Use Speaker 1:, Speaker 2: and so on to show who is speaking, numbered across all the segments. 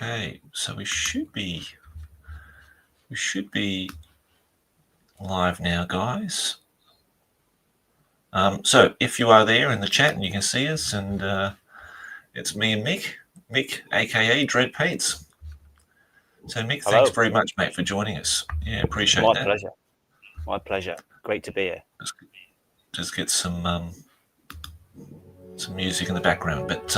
Speaker 1: Okay, so we should be live now, guys. So if you are there in the chat and you can see us, and it's me and Mick, aka Dread Paints. So Mick,
Speaker 2: Hello.
Speaker 1: thanks very much, mate, for joining us. Yeah, appreciate that.
Speaker 2: My pleasure. Great to be here.
Speaker 1: Just get some music in the background, but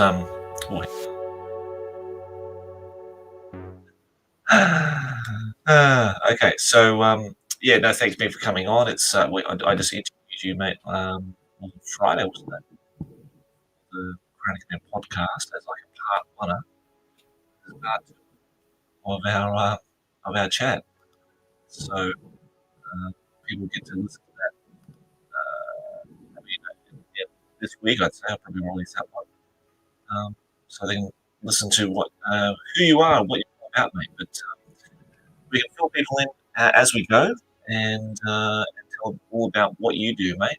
Speaker 1: okay. So yeah, no, thanks, Mick, for coming on. It's I just interviewed you, mate, on Friday, wasn't it? The Crown of Command podcast as like a part one of our chat. So people get to listen to that. This week, I'd say I'll probably release that one, so they can listen to who you are, and what you're all about, mate. But we can fill people in as we go, and tell them all about what you do, mate.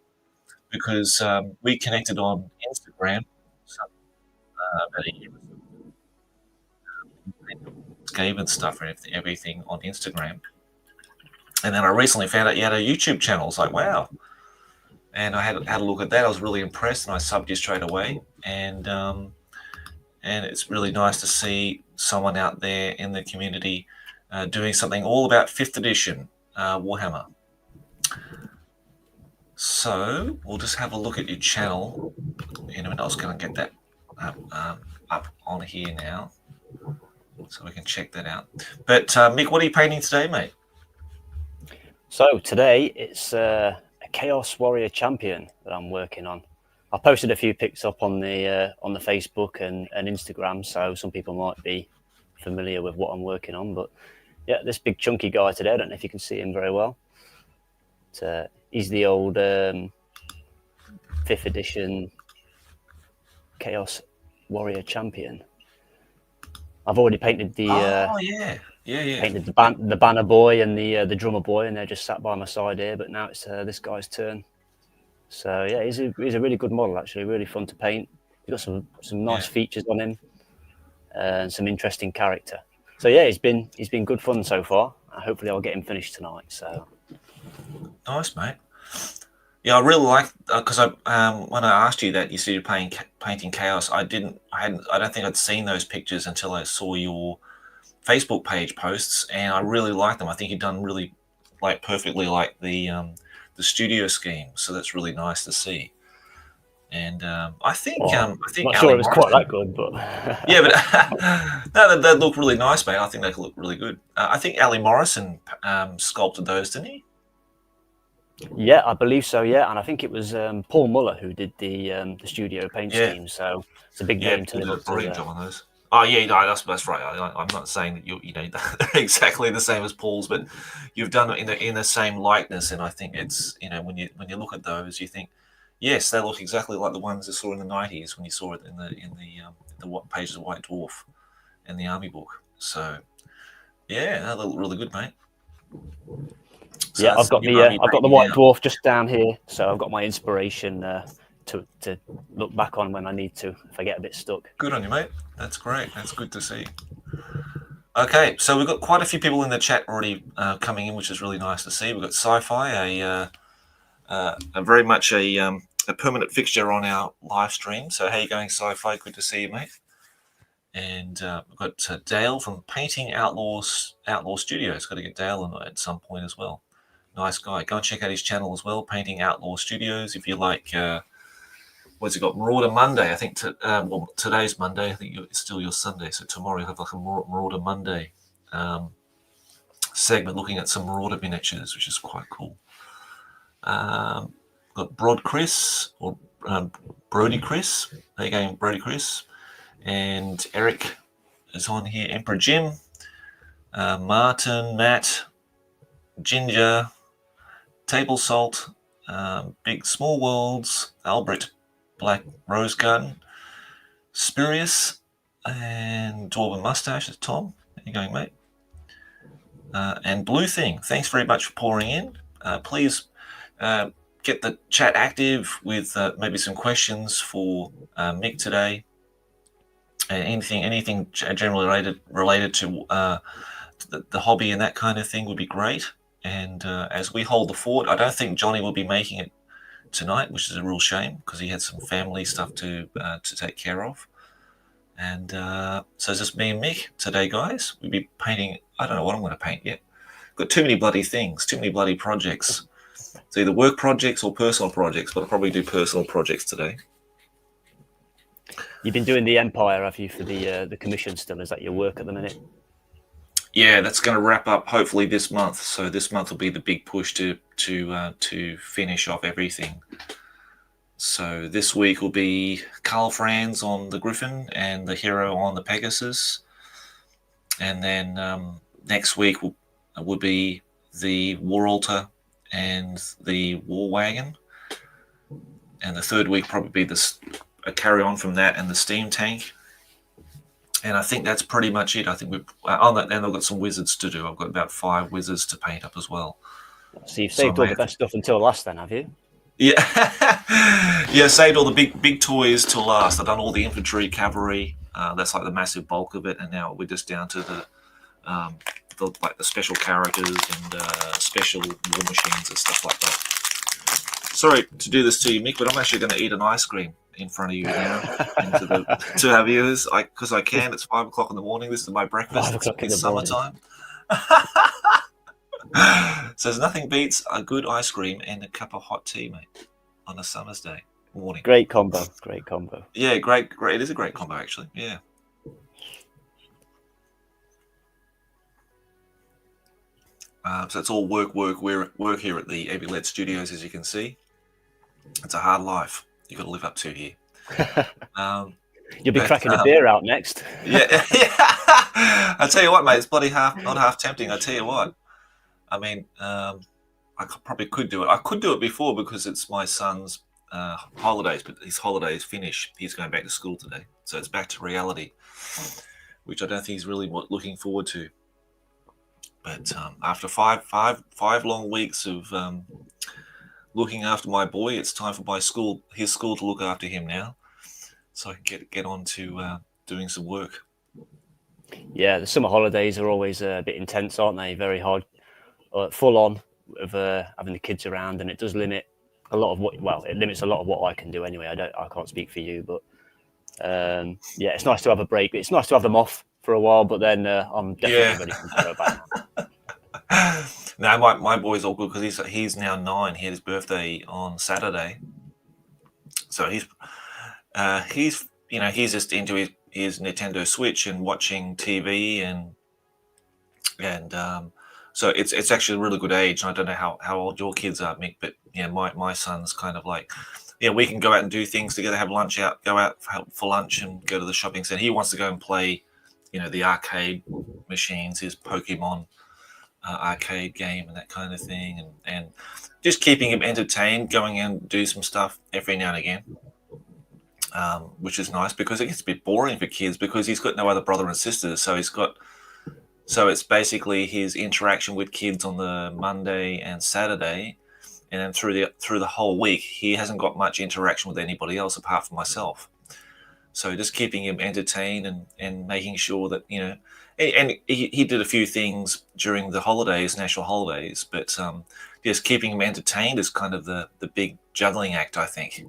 Speaker 1: Because we connected on Instagram about a year or so. Game and stuff and everything on Instagram. And then I recently found out you had a YouTube channel. It's like, wow. And I had a look at that. I was really impressed, and I subbed you straight away. And it's really nice to see someone out there in the community doing something all about 5th edition Warhammer. So we'll just have a look at your channel in a minute. I was going to get that up on here now, so we can check that out. But Mick, what are you painting today, mate?
Speaker 2: So today it's a Chaos Warrior Champion that I'm working on. I posted a few pics up on the Facebook and Instagram, so some people might be familiar with what I'm working on. But yeah, this big chunky guy today, I don't know if you can see him very well. He's the old 5th edition Chaos Warrior Champion. I've already painted the painted the banner boy and the drummer boy, and they're just sat by my side here. But now it's this guy's turn. So yeah, he's a really good model, actually. Really fun to paint. He's got some nice features on him, and some interesting character. So yeah, he's been good fun so far. Hopefully, I'll get him finished tonight. So
Speaker 1: nice, mate. Yeah, I really like because when I asked you that, you said you're painting Chaos. I don't think I'd seen those pictures until I saw your Facebook page posts, and I really like them. I think you've done really perfectly like the studio scheme, so that's really nice to see. And I think
Speaker 2: I'm not sure it was quite that good, but
Speaker 1: yeah, but no, they look really nice, mate. I think they look really good. I think Ali Morrison sculpted those, didn't he?
Speaker 2: Yeah, I believe so. Yeah, and I think it was Paul Muller who did the studio paint scheme. So it's a big name to live up to.
Speaker 1: Brilliant job on those. Oh yeah, no, that's right. I'm not saying that they're exactly the same as Paul's, but you've done it in the same likeness, and I think it's when you look at those, you think yes, they look exactly like the ones you saw in the 90s when you saw it in the pages of White Dwarf and the Army book. So yeah, they look really good, mate.
Speaker 2: So yeah, I've got the White Dwarf just down here, so I've got my inspiration to look back on when I need to, if I get a bit stuck.
Speaker 1: Good on you, mate. That's great. That's good to see. Okay, so we've got quite a few people in the chat already coming in, which is really nice to see. We've got Sci-Fi, a very much a permanent fixture on our live stream. So how you going, Sci-Fi? Good to see you, mate. And we've got Dale from Painting Outlaw Studios. Got to get Dale in at some point as well. Nice guy. Go and check out his channel as well, Painting Outlaw Studios. If you like, what's he got? Marauder Monday. I think today's Monday. I think it's still your Sunday. So tomorrow you'll have like a Marauder Monday segment looking at some Marauder miniatures, which is quite cool. Got Brody Chris. How you going, Brody Chris? And Eric is on here. Emperor Jim, Martin, Matt, Ginger, Table Salt, Big Small Worlds, Albert, Black Rose Garden, Spurious, and Dwarven Mustache. It's Tom. How you going, mate? And Blue Thing. Thanks very much for pouring in. Please get the chat active with maybe some questions for Mick today. anything generally related to the hobby and that kind of thing would be great. And as we hold the fort, I don't think Jonny will be making it tonight, which is a real shame because he had some family stuff to take care of. And so it's just me and Mick today, guys. We'll be painting. I don't know what I'm going to paint yet. Got too many bloody things, too many bloody projects. It's either work projects or personal projects, but I'll probably do personal projects today.
Speaker 2: You've been doing the Empire, have you, for the commission still? Is that your work at the minute?
Speaker 1: Yeah, that's going to wrap up hopefully this month. So this month will be the big push to finish off everything. So this week will be Karl Franz on the Griffin and the Hero on the Pegasus. And then next week will be the War Altar and the War Wagon. And the third week probably be a carry on from that and the Steam Tank. And I think that's pretty much it. I think we've on that. And I've got some wizards to do. I've got about 5 wizards to paint up as well.
Speaker 2: So you've saved all the best stuff until last, then, have you?
Speaker 1: Yeah, yeah. Saved all the big toys till last. I've done all the infantry, cavalry. That's like the massive bulk of it, and now we're just down to the special characters and special war machines and stuff like that. Sorry to do this to you, Mick, but I'm actually going to eat an ice cream in front of you now to our viewers, because I can. It's 5 o'clock in the morning. This is my breakfast. It's summertime. So there's nothing beats a good ice cream and a cup of hot tea, mate, on a summer's day morning.
Speaker 2: Great combo.
Speaker 1: Yeah, great. It is a great combo, actually. Yeah. So it's all work here at the eavylead Studios, as you can see. It's a hard life you've got to live up to here.
Speaker 2: You'll be cracking a beer out next.
Speaker 1: Yeah. I tell you what, mate, it's bloody not half tempting. I tell you what. I mean, I probably could do it. I could do it before because it's my son's holidays, but his holidays finish. He's going back to school today, so it's back to reality, which I don't think he's really looking forward to. But after five long weeks of looking after my boy, it's time for his school to look after him now, so I can get on to doing some work.
Speaker 2: Yeah, the summer holidays are always a bit intense, aren't they? Very hard. Full on of having the kids around, and it does limit a lot of it limits a lot of what I can do anyway. I can't speak for you, but yeah, it's nice to have a break. It's nice to have them off for a while, but then I'm definitely ready to go back.
Speaker 1: No, my boy's all good because he's now 9. He had his birthday on Saturday, so he's just into his Nintendo Switch and watching TV and so it's actually a really good age. And I don't know how old your kids are, Mick, but yeah, my son's kind of like, yeah, we can go out and do things together, have lunch out, go out for lunch and go to the shopping center. He wants to go and play, the arcade machines, his Pokemon arcade game and that kind of thing. And just keeping him entertained, going and do some stuff every now and again, which is nice because it gets a bit boring for kids because he's got no other brother and sisters. So it's basically his interaction with kids on the Monday and Saturday, and then through the whole week, he hasn't got much interaction with anybody else apart from myself. So just keeping him entertained and making sure that, and he did a few things during the holidays, national holidays, but just keeping him entertained is kind of the big juggling act, I think,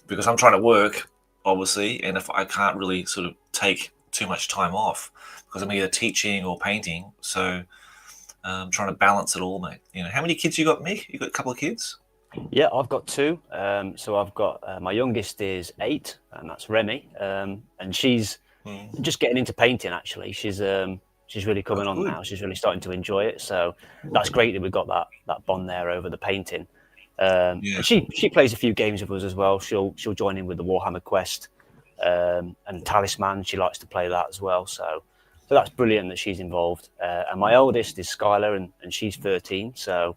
Speaker 1: because I'm trying to work, obviously, and if I can't really sort of take too much time off, because I'm either teaching or painting, so I'm trying to balance it all, mate. How many kids you got, Mick? You got a couple of kids?
Speaker 2: Yeah, I've got 2. So I've got my youngest is 8, and that's Remy, and she's just getting into painting. Actually, she's really coming on now. She's really starting to enjoy it. So that's great that we've got that bond there over the painting. And she plays a few games with us as well. She'll join in with the Warhammer Quest and Talisman. She likes to play that as well. So that's brilliant that she's involved. And my oldest is Skylar, and she's 13. So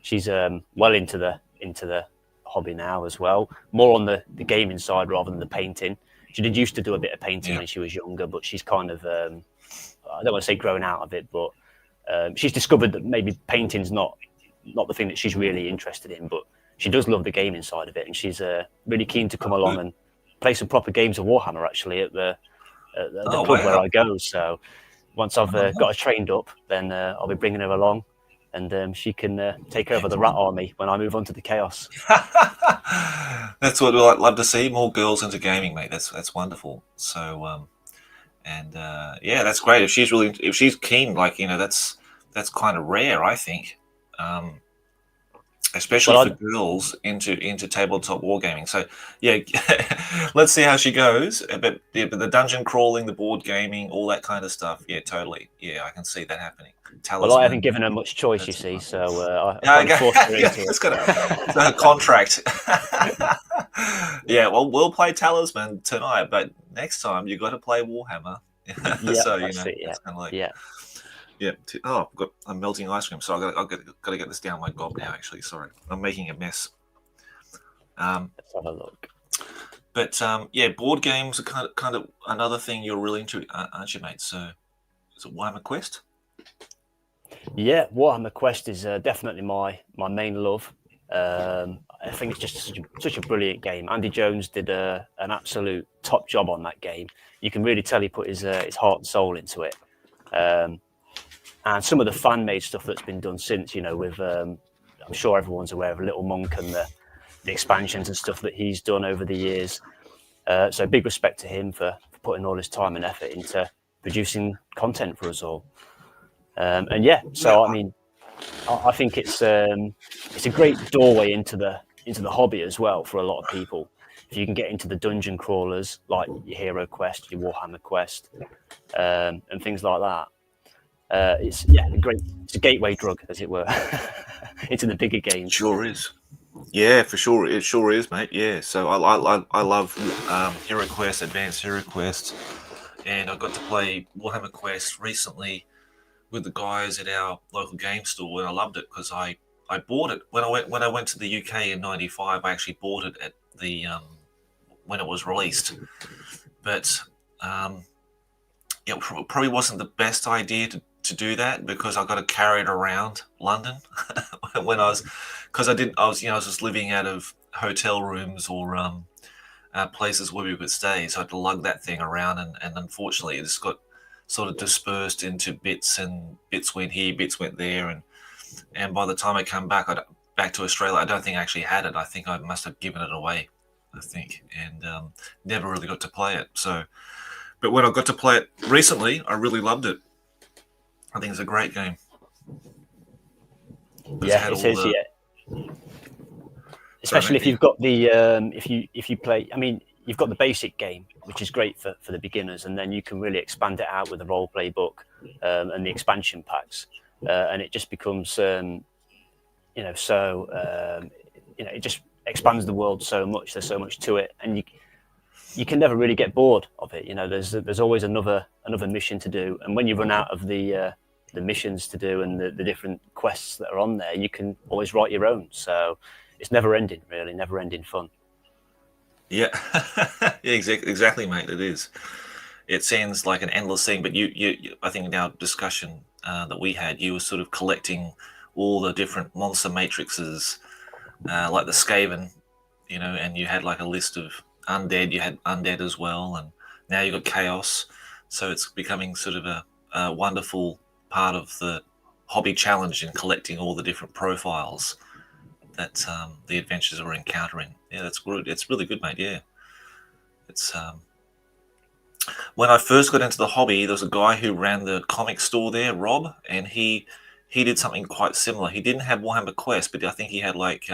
Speaker 2: she's well into the hobby now as well. More on the gaming side rather than the painting. She did used to do a bit of painting when she was younger, but she's kind of, I don't want to say grown out of it, but she's discovered that maybe painting's not the thing that she's really interested in, but she does love the gaming side of it. And she's really keen to come along and play some proper games of Warhammer, actually, at the at the club where I go. So once I've got her trained up, then I'll be bringing her along, and she can take over the rat army when I move on to the chaos.
Speaker 1: That's what I'd love to see, more girls into gaming, mate. That's wonderful. So yeah, that's great. If she's keen, like, you know, that's kind of rare, I think, especially for girls into tabletop wargaming. So yeah, let's see how she goes. But the dungeon crawling, the board gaming, all that kind of stuff, yeah, totally. Yeah, I can see that happening.
Speaker 2: Talisman. Well, I haven't given her much choice, you see, so I forced her into it.
Speaker 1: It's got a contract. Yeah, well, we'll play Talisman tonight, but next time you got to play Warhammer.
Speaker 2: Yeah,
Speaker 1: so you know,
Speaker 2: it's kind of like
Speaker 1: Oh, I'm melting ice cream, so I've got to get this down my gob now. Actually, sorry, I'm making a mess.
Speaker 2: Let's have a look.
Speaker 1: But yeah, board games are kind of another thing you're really into, aren't you, mate? So, is it Warhammer Quest?
Speaker 2: Yeah, Warhammer Quest is definitely my main love. I think it's just such a brilliant game. Andy Jones did an absolute top job on that game. You can really tell he put his heart and soul into it. And some of the fan-made stuff that's been done since, you know, with I'm sure everyone's aware of Little Monk and the expansions and stuff that he's done over the years. So big respect to him for putting all his time and effort into producing content for us all. And yeah, so I mean, I think it's a great doorway into the hobby as well for a lot of people. If you can get into the dungeon crawlers like your Hero Quest, your Warhammer Quest, and things like that, it's a gateway drug, as it were, into the bigger games.
Speaker 1: Sure is. Yeah, for sure. It sure is, mate. Yeah. So I love Hero Quest, Advanced Hero Quest, and I got to play Warhammer Quest recently with the guys at our local game store, and I loved it because I bought it when I went to the UK in '95. I actually bought it at the when it was released, but it probably wasn't the best idea to do that because I got to carry it around London when I was just living out of hotel rooms or places where we would stay, so I had to lug that thing around, and unfortunately it just got sort of dispersed into bits, and bits went here, bits went there, and by the time I come back to Australia, I don't think I actually had it. I think I must have given it away, and never really got to play it. So, but when I got to play it recently, I really loved it. I think it's a great game.
Speaker 2: Yeah, it is. Yeah, especially if you've got the if you play. I mean, you've got the basic game, which is great for the beginners, and then you can really expand it out with the role play book and the expansion packs, and it just becomes it just expands the world so much. There's so much to it, and you can never really get bored of it. You know, there's always another mission to do, and when you run out of the missions to do and the different quests that are on there, you can always write your own. So it's never ending fun.
Speaker 1: Yeah, yeah, exactly, mate. It is. It seems like an endless thing, but you I think in our discussion that we had, you were sort of collecting all the different monster matrices, like the Skaven, you know, and you had like a list of undead. You had undead as well, and now you got chaos. So it's becoming sort of a wonderful part of the hobby challenge in collecting all the different profiles that the adventures we're encountering. Yeah, that's good. It's really good, mate. Yeah, it's when I first got into the hobby, there was a guy who ran the comic store there, Rob, and he did something quite similar. He didn't have Warhammer Quest, but I think he had like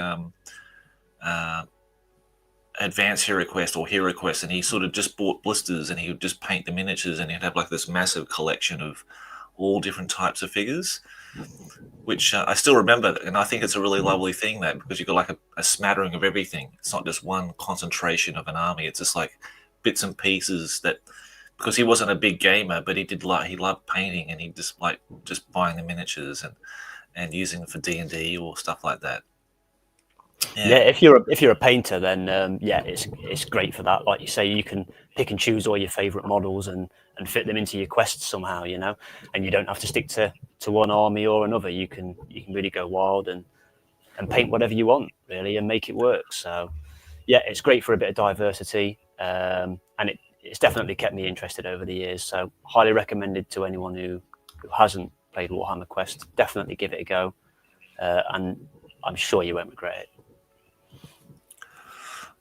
Speaker 1: Advanced Hero Quest or Hero Quest, and he sort of just bought blisters and he would just paint the miniatures, and he'd have like this massive collection of all different types of figures, which I still remember, and I think it's a really lovely thing, that because you've got like a smattering of everything. It's not just one concentration of an army. It's just like bits and pieces that, because he wasn't a big gamer, but he loved painting, and he just buying the miniatures and using them for D&D or stuff like that.
Speaker 2: Yeah, if you're a painter, then it's great for that. Like you say, you can pick and choose all your favorite models and fit them into your quests somehow, you know, and you don't have to stick to one army or another. You can really go wild and paint whatever you want, really, and make it work. So yeah, it's great for a bit of diversity, and it's definitely kept me interested over the years. So highly recommended to anyone who hasn't played Warhammer Quest. Definitely give it a go, and I'm sure you won't regret it.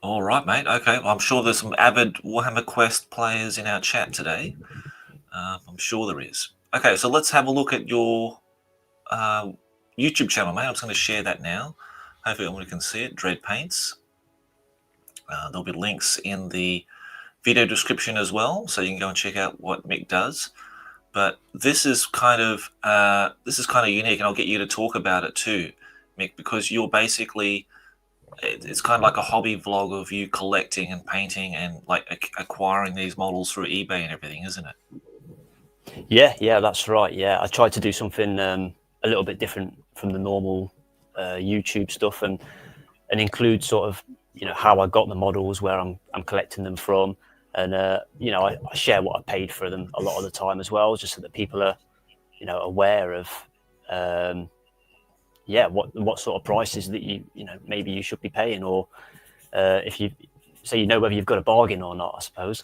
Speaker 1: All right, mate. Okay, well, I'm sure there's some avid Warhammer Quest players in our chat today. I'm sure there is. Okay, so let's have a look at your YouTube channel, mate. I'm just going to share that now. Hopefully everyone can see it. Dread Paints. There'll be links in the video description as well, so you can go and check out what Mick does. But this is kind of unique, and I'll get you to talk about it too, Mick, because you're basically, it's kind of like a hobby vlog of you collecting and painting and like acquiring these models through eBay and everything, isn't it?
Speaker 2: Yeah, that's right. Yeah, I tried to do something a little bit different from the normal YouTube stuff, and include sort of, you know, how I got the models, where I'm collecting them from, and you know, I share what I paid for them a lot of the time as well, just so that people are, you know, aware of what sort of prices that you know, maybe you should be paying, or if you say, you know, whether you've got a bargain or not, I suppose.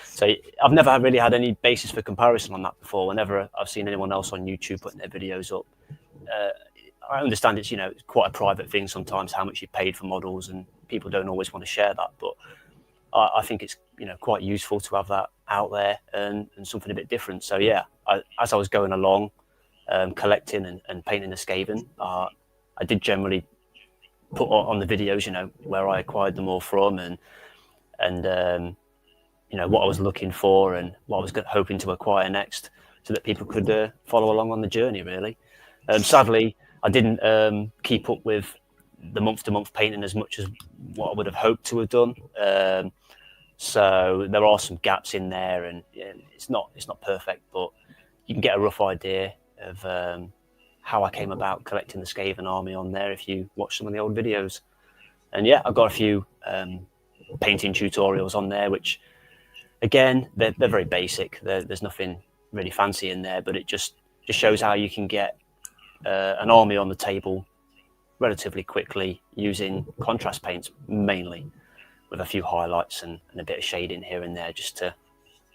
Speaker 2: So I've never really had any basis for comparison on that before. Whenever I've seen anyone else on YouTube putting their videos up, I understand it's, you know, it's quite a private thing sometimes how much you paid for models, and people don't always want to share that. But I think it's, you know, quite useful to have that out there, and something a bit different. So yeah, as I was going along, collecting and painting the Skaven, I did generally put on the videos, you know, where I acquired them all from, and you know, what I was looking for and what I was hoping to acquire next, so that people could follow along on the journey, really. Sadly, I didn't keep up with the month-to-month painting as much as what I would have hoped to have done. So there are some gaps in there, and it's not perfect, but you can get a rough idea of how I came about collecting the Skaven army on there if you watch some of the old videos. And yeah, I've got a few painting tutorials on there, which again, they're very basic. There's nothing really fancy in there, but it just shows how you can get an army on the table relatively quickly using contrast paints mainly, with a few highlights and a bit of shading here and there, just to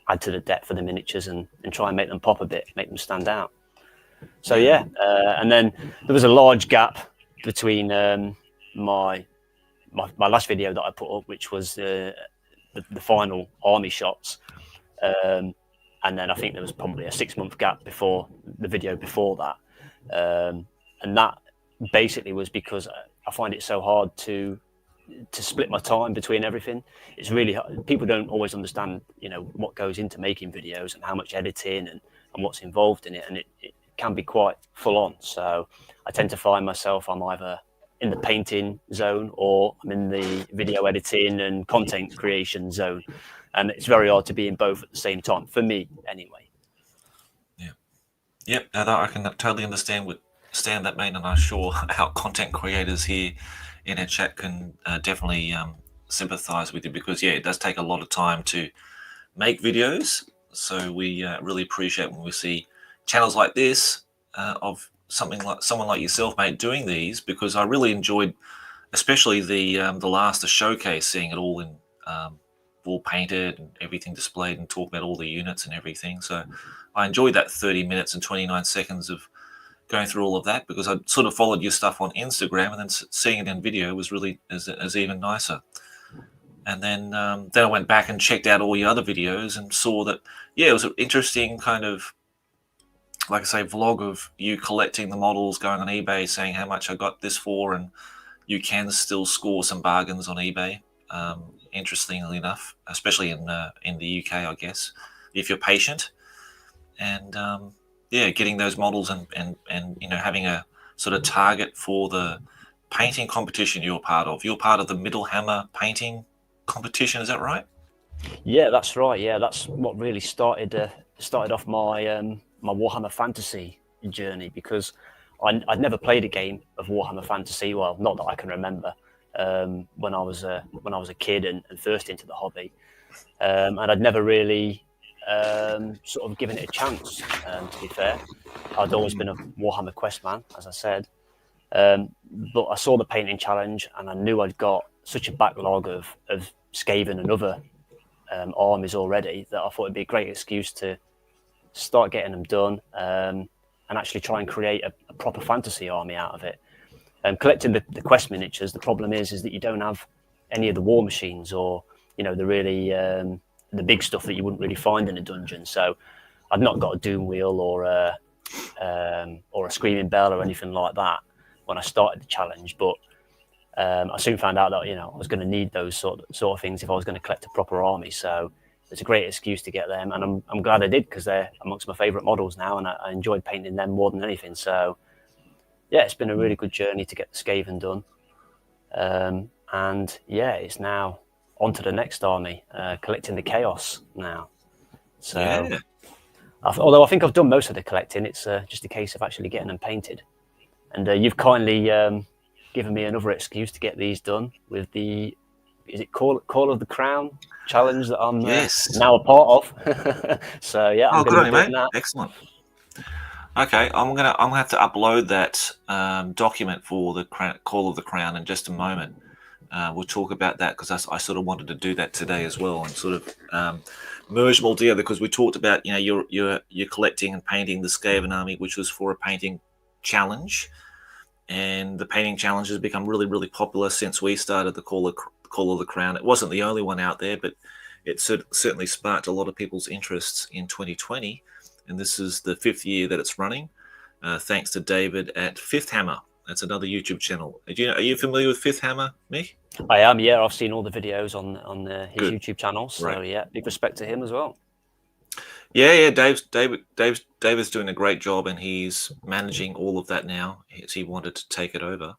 Speaker 2: add to the depth of the miniatures and try and make them pop a bit, make them stand out. So yeah, and then there was a large gap between my last video that I put up, which was the final army shots, and then I think there was probably a 6-month gap before the video before that, and that basically was because I find it so hard to split my time between everything. It's really hard. People don't always understand, you know, what goes into making videos and how much editing and what's involved in it, and it can be quite full on. So I tend to find myself, I'm either in the painting zone or I'm in the video editing and content creation zone, and it's very hard to be in both at the same time, for me anyway.
Speaker 1: Yep, I can totally understand that, mate, and I'm sure our content creators here in our chat can definitely sympathize with you, because it does take a lot of time to make videos. So we really appreciate when we see channels like this of someone like yourself, mate, doing these, because I really enjoyed, especially the showcase, seeing it all in all painted and everything displayed, and talk about all the units and everything. So I enjoyed that 30 minutes and 29 seconds of going through all of that, because I sort of followed your stuff on Instagram, and then seeing it in video was really as even nicer. And then I went back and checked out all your other videos and saw that, it was an interesting kind of, like I say, vlog of you collecting the models, going on eBay, saying how much I got this for, and you can still score some bargains on eBay. Interestingly enough, especially in the UK, I guess, if you're patient, and getting those models and you know, having a sort of target for the painting competition you're part of. You're part of the Middle Hammer painting competition, is that right?
Speaker 2: Yeah, that's right. Yeah, that's what really started off my my Warhammer Fantasy journey, because I'd never played a game of Warhammer Fantasy. Well, not that I can remember. When I was a kid and first into the hobby, and I'd never really sort of given it a chance. To be fair, I'd always been a Warhammer Quest man, as I said, but I saw the painting challenge, and I knew I'd got such a backlog of Skaven and other armies already that I thought it'd be a great excuse to start getting them done, and actually try and create a proper fantasy army out of it. Collecting the quest miniatures, the problem is that you don't have any of the war machines, or the really the big stuff that you wouldn't really find in a dungeon. So I've not got a Doom Wheel or a Screaming Bell or anything like that when I started the challenge, but I soon found out that I was going to need those sort of things if I was going to collect a proper army. So it's a great excuse to get them, and I'm glad I did, because they're amongst my favourite models now, and I enjoyed painting them more than anything. So yeah, it's been a really good journey to get the Skaven done, and yeah, it's now on to the next army, collecting the Chaos now. So
Speaker 1: yeah.
Speaker 2: Although I think I've done most of the collecting, it's just a case of actually getting them painted. And you've kindly given me another excuse to get these done with the Call of the Crown challenge that I'm now a part of. So yeah, I'm going to be doing that.
Speaker 1: Excellent. Okay, I'm gonna have to upload that document for the Call of the Crown in just a moment. We'll talk about that, because I sort of wanted to do that today as well, and sort of merge them all together, because we talked about you're collecting and painting the Skaven army, which was for a painting challenge, and the painting challenge has become really, really popular since we started the Call of the Crown. It wasn't the only one out there, but it certainly sparked a lot of people's interests in 2020, and this is the 5th year that it's running, thanks to David at Fifth Hammer. That's another YouTube channel. Are you familiar with Fifth Hammer, Mick?
Speaker 2: I am, yeah. I've seen all the videos on his YouTube channel, so
Speaker 1: right.
Speaker 2: Yeah, big respect to him as well.
Speaker 1: Yeah. David's doing a great job, and he's managing all of that now. He wanted to take it over,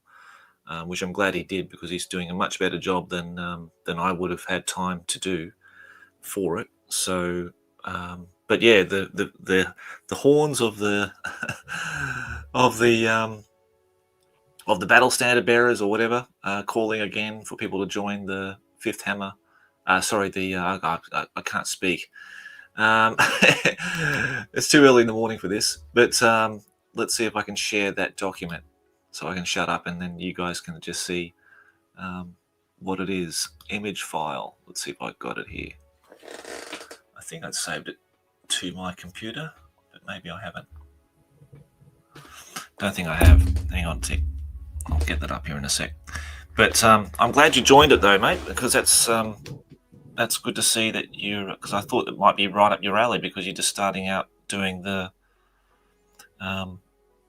Speaker 1: which I'm glad he did, because he's doing a much better job than I would have had time to do for it. So, but yeah, the horns of the of the battle standard bearers or whatever, calling again for people to join the Fifth Hammer. I can't speak. It's too early in the morning for this, but let's see if I can share that document so I can shut up, and then you guys can just see what it is. Image file. Let's see if I got it here. I think I saved it to my computer, but maybe I haven't. Don't think I have. Hang on a tick. I'll get that up here in a sec. But I'm glad you joined it though, mate, because that's good to see that because I thought it might be right up your alley, because you're just starting out doing the challenge.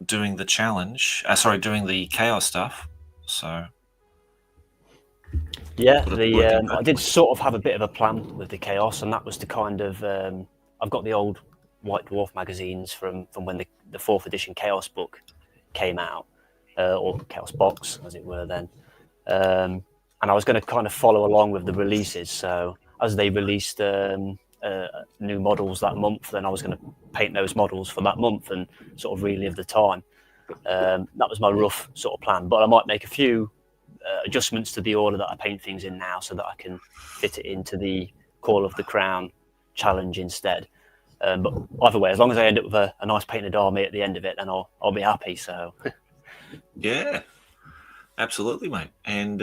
Speaker 1: Doing the chaos stuff. So
Speaker 2: yeah, I did sort of have a bit of a plan with the chaos, and that was to kind of I've got the old White Dwarf magazines from when the 4th edition Chaos book came out, or Chaos box as it were then, and I was going to kind of follow along with the releases. So as they released new models that month, then I was going to paint those models for that month and sort of relive the time. That was my rough sort of plan, but I might make a few adjustments to the order that I paint things in now, so that I can fit it into the Call of the Crown challenge instead. But either way, as long as I end up with a nice painted army at the end of it, then I'll be happy. So
Speaker 1: yeah, absolutely, mate. And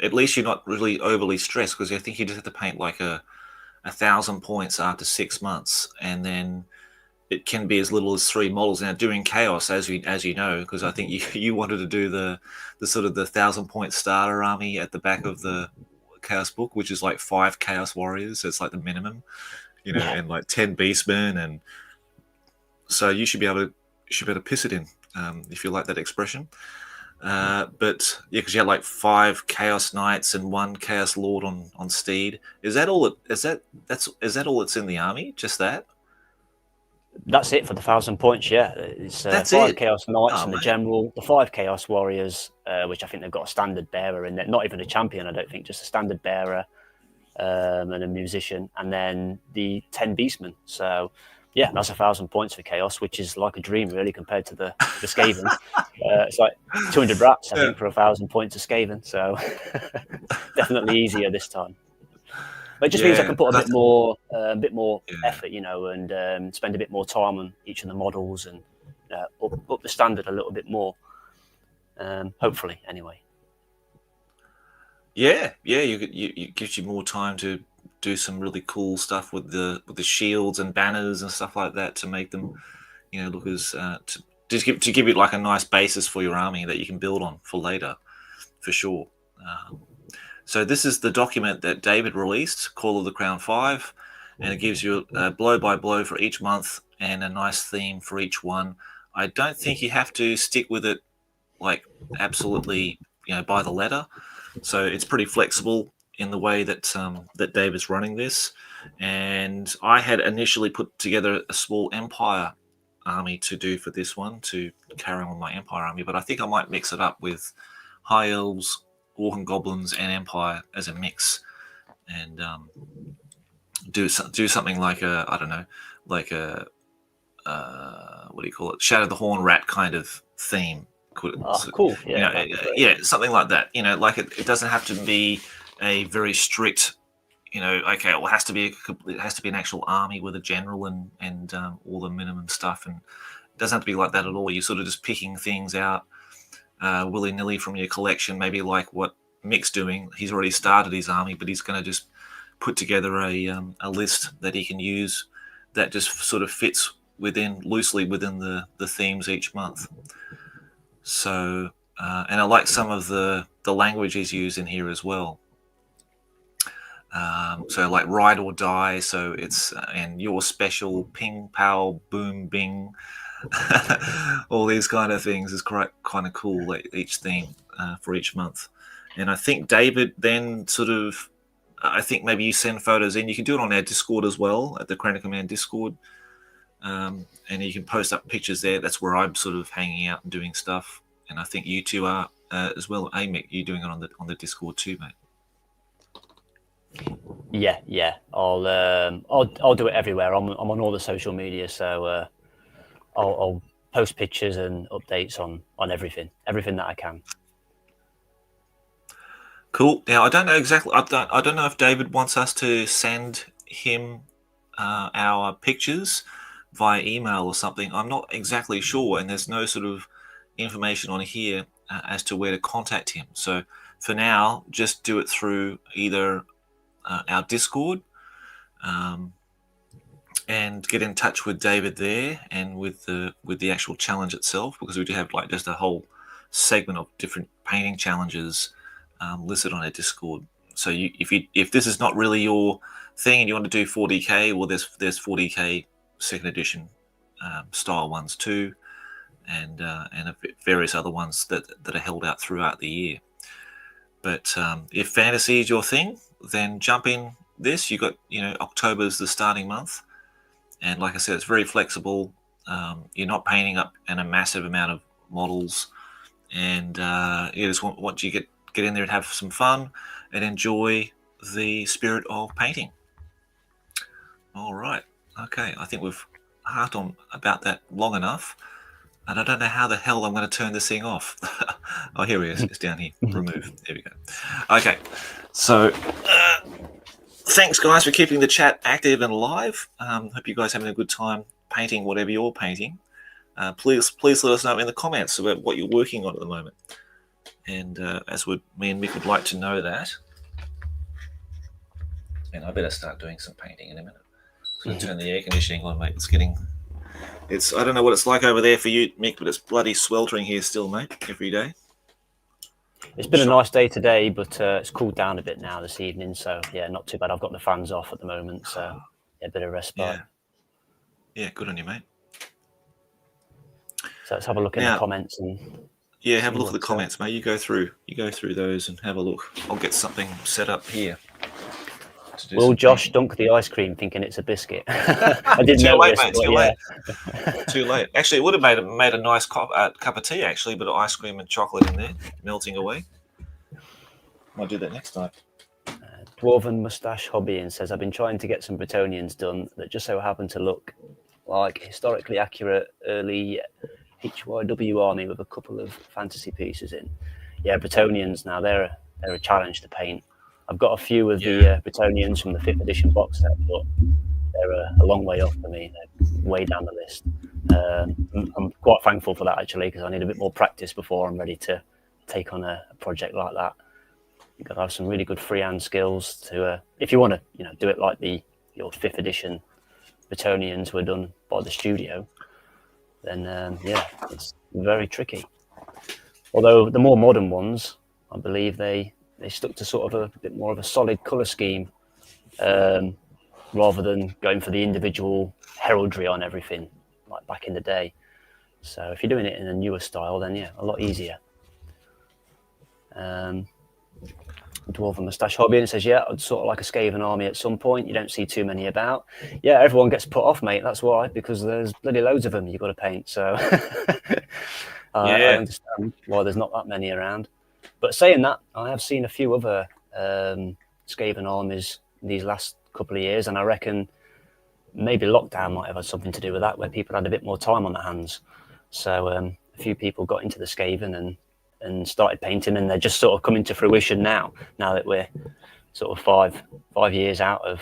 Speaker 1: at least you're not really overly stressed, because I think you just have to paint like 1,000 points after 6 months, and then it can be as little as 3 models. Now, doing chaos, as you know, because I think you wanted to do the sort of the 1,000-point starter army at the back of the chaos book, which is like 5 chaos warriors. So it's like the minimum, and like 10 beastmen, and so you should be able to piss it in, if you like that expression. But yeah, because you had like 5 chaos knights and 1 chaos lord on steed. Is that all? Is that all that's in the army? Just that?
Speaker 2: That's it for the 1,000 points. Yeah, it's 5 chaos knights and the general, the 5 chaos warriors, which I think they've got a standard bearer in there. Not even a champion, I don't think, just a standard bearer, and a musician, and then the 10 beastmen. So yeah, that's 1,000 points for chaos, which is like a dream really compared to the Skaven. It's like 200 rats, I think, for 1,000 points of Skaven. So definitely easier this time. But it just means I can put a bit more effort, and spend a bit more time on each of the models, and up the standard a little bit more. Hopefully, anyway.
Speaker 1: Yeah, it gives you more time to do some really cool stuff with the shields and banners and stuff like that to make them, look as to give it like a nice basis for your army that you can build on for later, for sure. So this is the document that David released, Call of the Crown 5, and it gives you a blow by blow for each month and a nice theme for each one. I don't think you have to stick with it like absolutely, by the letter. So it's pretty flexible in the way that that David's running this. And I had initially put together a small Empire army to do for this one, to carry on with my Empire army, but I think I might mix it up with High Elves, Orc and Goblins, and Empire as a mix, and do something like what do you call it? Shadow the Horn Rat kind of theme.
Speaker 2: Cool.
Speaker 1: Yeah, something like that. Like it doesn't have to be a very strict, okay, it has to be an actual army with a general and all the minimum stuff, and it doesn't have to be like that at all. You're sort of just picking things out willy-nilly from your collection, maybe like what Mick's doing. He's already started his army, but he's going to just put together a list that he can use that just sort of fits loosely within the themes each month. So, and I like some of the language he's used in here as well. So like Ride or Die, so it's and Your Special, Ping, Pow, Boom, Bing, all these kind of things is quite kind of cool, like each theme for each month. And I think David then I think maybe you send photos in. You can do it on our Discord as well, at the Crown of Command Discord. And you can post up pictures there. That's where I'm sort of hanging out and doing stuff. And I think you two are as well. Hey, Mick, you're doing it on the Discord too, mate.
Speaker 2: Yeah. I'll do it everywhere. I'm on all the social media, so I'll post pictures and updates on everything that I can.
Speaker 1: Cool. Now I don't know exactly. I don't know if David wants us to send him our pictures via email or something. I'm not exactly sure, and there's no sort of information on here as to where to contact him. So for now, just do it through either our Discord and get in touch with David there, and with the actual challenge itself, because we do have like just a whole segment of different painting challenges listed on our Discord. So if this is not really your thing and you want to do 40k, well, there's 40k second edition style ones too, and various other ones that are held out throughout the year. But if fantasy is your thing, then jump in this. You got October's the starting month, and like I said, it's very flexible. You're not painting up in a massive amount of models, and you just want you get in there and have some fun and enjoy the spirit of painting. All right. Okay. I think we've harped on about that long enough, and I don't know how the hell I'm going to turn this thing off. Oh, here he is. It's down here. Remove. There we go. Okay. So thanks, guys, for keeping the chat active and live. Hope you guys are having a good time painting whatever you're painting. Please let us know in the comments about what you're working on at the moment. And me and Mick would like to know that. And I better start doing some painting in a minute. I'm going to turn the air conditioning on, mate. I don't know what it's like over there for you, Mick, but it's bloody sweltering here still, mate, every day.
Speaker 2: It's been a nice day today, but it's cooled down a bit now this evening. So, yeah, not too bad. I've got the fans off at the moment, so a bit of respite.
Speaker 1: Yeah, good on you, mate.
Speaker 2: So let's have a look in the comments and...
Speaker 1: Yeah, have a look at the comments, mate. You go through those and have a look. I'll get something set up here.
Speaker 2: Will Josh dunk the ice cream thinking it's a biscuit? I didn't know.
Speaker 1: Too late. Too late. Actually, it would have made a nice cup of tea, actually, but ice cream and chocolate in there, melting away. Might do that next time.
Speaker 2: Dwarven Mustache Hobby says, I've been trying to get some Bretonians done that just so happen to look like historically accurate early HYW army with a couple of fantasy pieces in. Yeah, Bretonians now, they're a challenge to paint. I've got a few of the Bretonians from the 5th edition box set, but they're a long way off for me. They're way down the list. I'm quite thankful for that, actually, because I need a bit more practice before I'm ready to take on a project like that. You've got to have some really good freehand skills to, if you want to, do it like your 5th edition Bretonians were done by the studio. Then it's very tricky. Although the more modern ones, I believe they stuck to sort of a bit more of a solid colour scheme, rather than going for the individual heraldry on everything like back in the day. So if you're doing it in a newer style, then a lot easier. Dwarven Moustache Hobby, and it says, I'd sort of like a Skaven army at some point. You don't see too many about. Yeah, everyone gets put off, mate. That's why, because there's bloody loads of them you've got to paint. So I understand why there's not that many around. But saying that, I have seen a few other Skaven armies these last couple of years, and I reckon maybe lockdown might have had something to do with that, where people had a bit more time on their hands. So a few people got into the Skaven and started painting, and they're just sort of coming to fruition now that we're sort of five years out of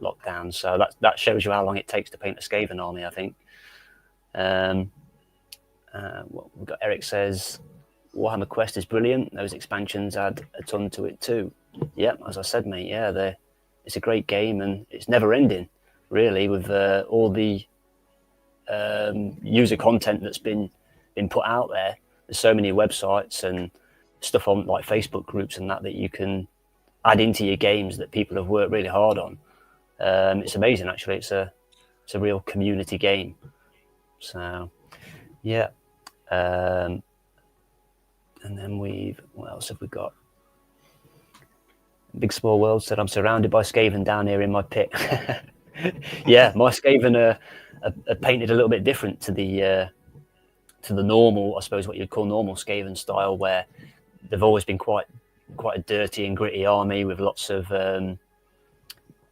Speaker 2: lockdown. So that shows you how long it takes to paint a Skaven army, I think. What we've got, Eric says, Warhammer Quest is brilliant. Those expansions add a ton to it too. Yeah, as I said, mate, it's a great game, and it's never ending, really, with all the user content that's been put out there. There's so many websites and stuff on like Facebook groups and that you can add into your games that people have worked really hard on. It's amazing, actually. It's a real community game. So, yeah. And then what else have we got? Big Small World said, I'm surrounded by Skaven down here in my pit. Yeah, my Skaven are painted a little bit different to the normal, I suppose what you'd call normal Skaven style, where they've always been quite a dirty and gritty army with lots of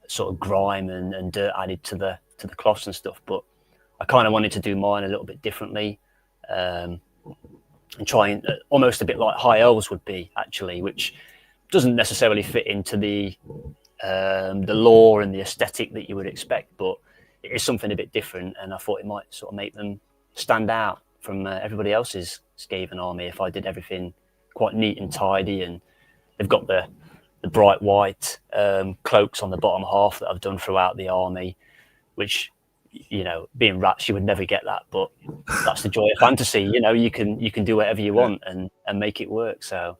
Speaker 2: sort of grime and dirt added to the cloths and stuff. But I kind of wanted to do mine a little bit differently, and try and almost a bit like High Elves would be, actually, which doesn't necessarily fit into the lore and the aesthetic that you would expect, but it is something a bit different, and I thought it might sort of make them stand out from everybody else's Skaven army if I did everything quite neat and tidy. And they've got the bright white cloaks on the bottom half that I've done throughout the army, which, being rats, you would never get that, but that's the joy of fantasy. You can do whatever you want and make it work. So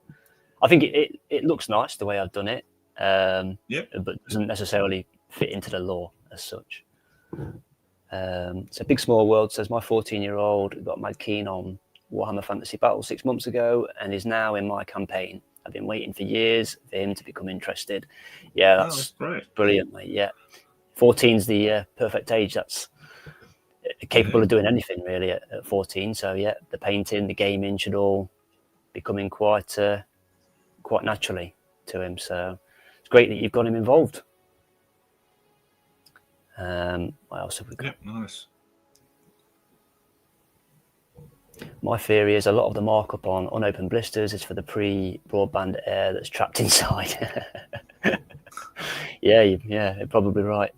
Speaker 2: I think it looks nice the way I've done it, but doesn't necessarily fit into the lore as such. So Big Small World says, my 14-year-old got mad keen on Warhammer Fantasy Battle 6 months ago and is now in my campaign. I've been waiting for years for him to become interested. Yeah, that's brilliant, mate. Yeah, 14's the perfect age. That's capable of doing anything really at 14. So yeah, the painting, the gaming should all be coming quite naturally to him. So it's great that you've got him involved. What else have we got?
Speaker 1: Yep, nice.
Speaker 2: My theory is a lot of the markup on unopened blisters is for the pre-broadband air that's trapped inside. Yeah, you're probably right.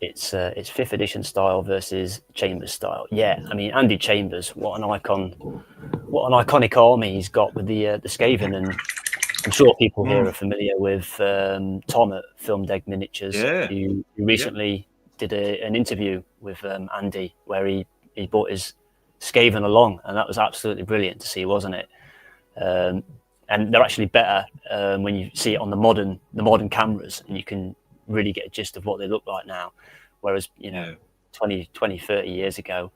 Speaker 2: It's 5th edition style versus Chambers style. Yeah, I mean, Andy Chambers, what an iconic army he's got with the Skaven, and I'm sure people here are familiar with Tom at Film Deg Miniatures, who recently did an interview with Andy where he brought his Skaven along, and that was absolutely brilliant to see, wasn't it? And they're actually better when you see it on the modern cameras, and you can really get a gist of what they look like now. Whereas 20, 30 years ago,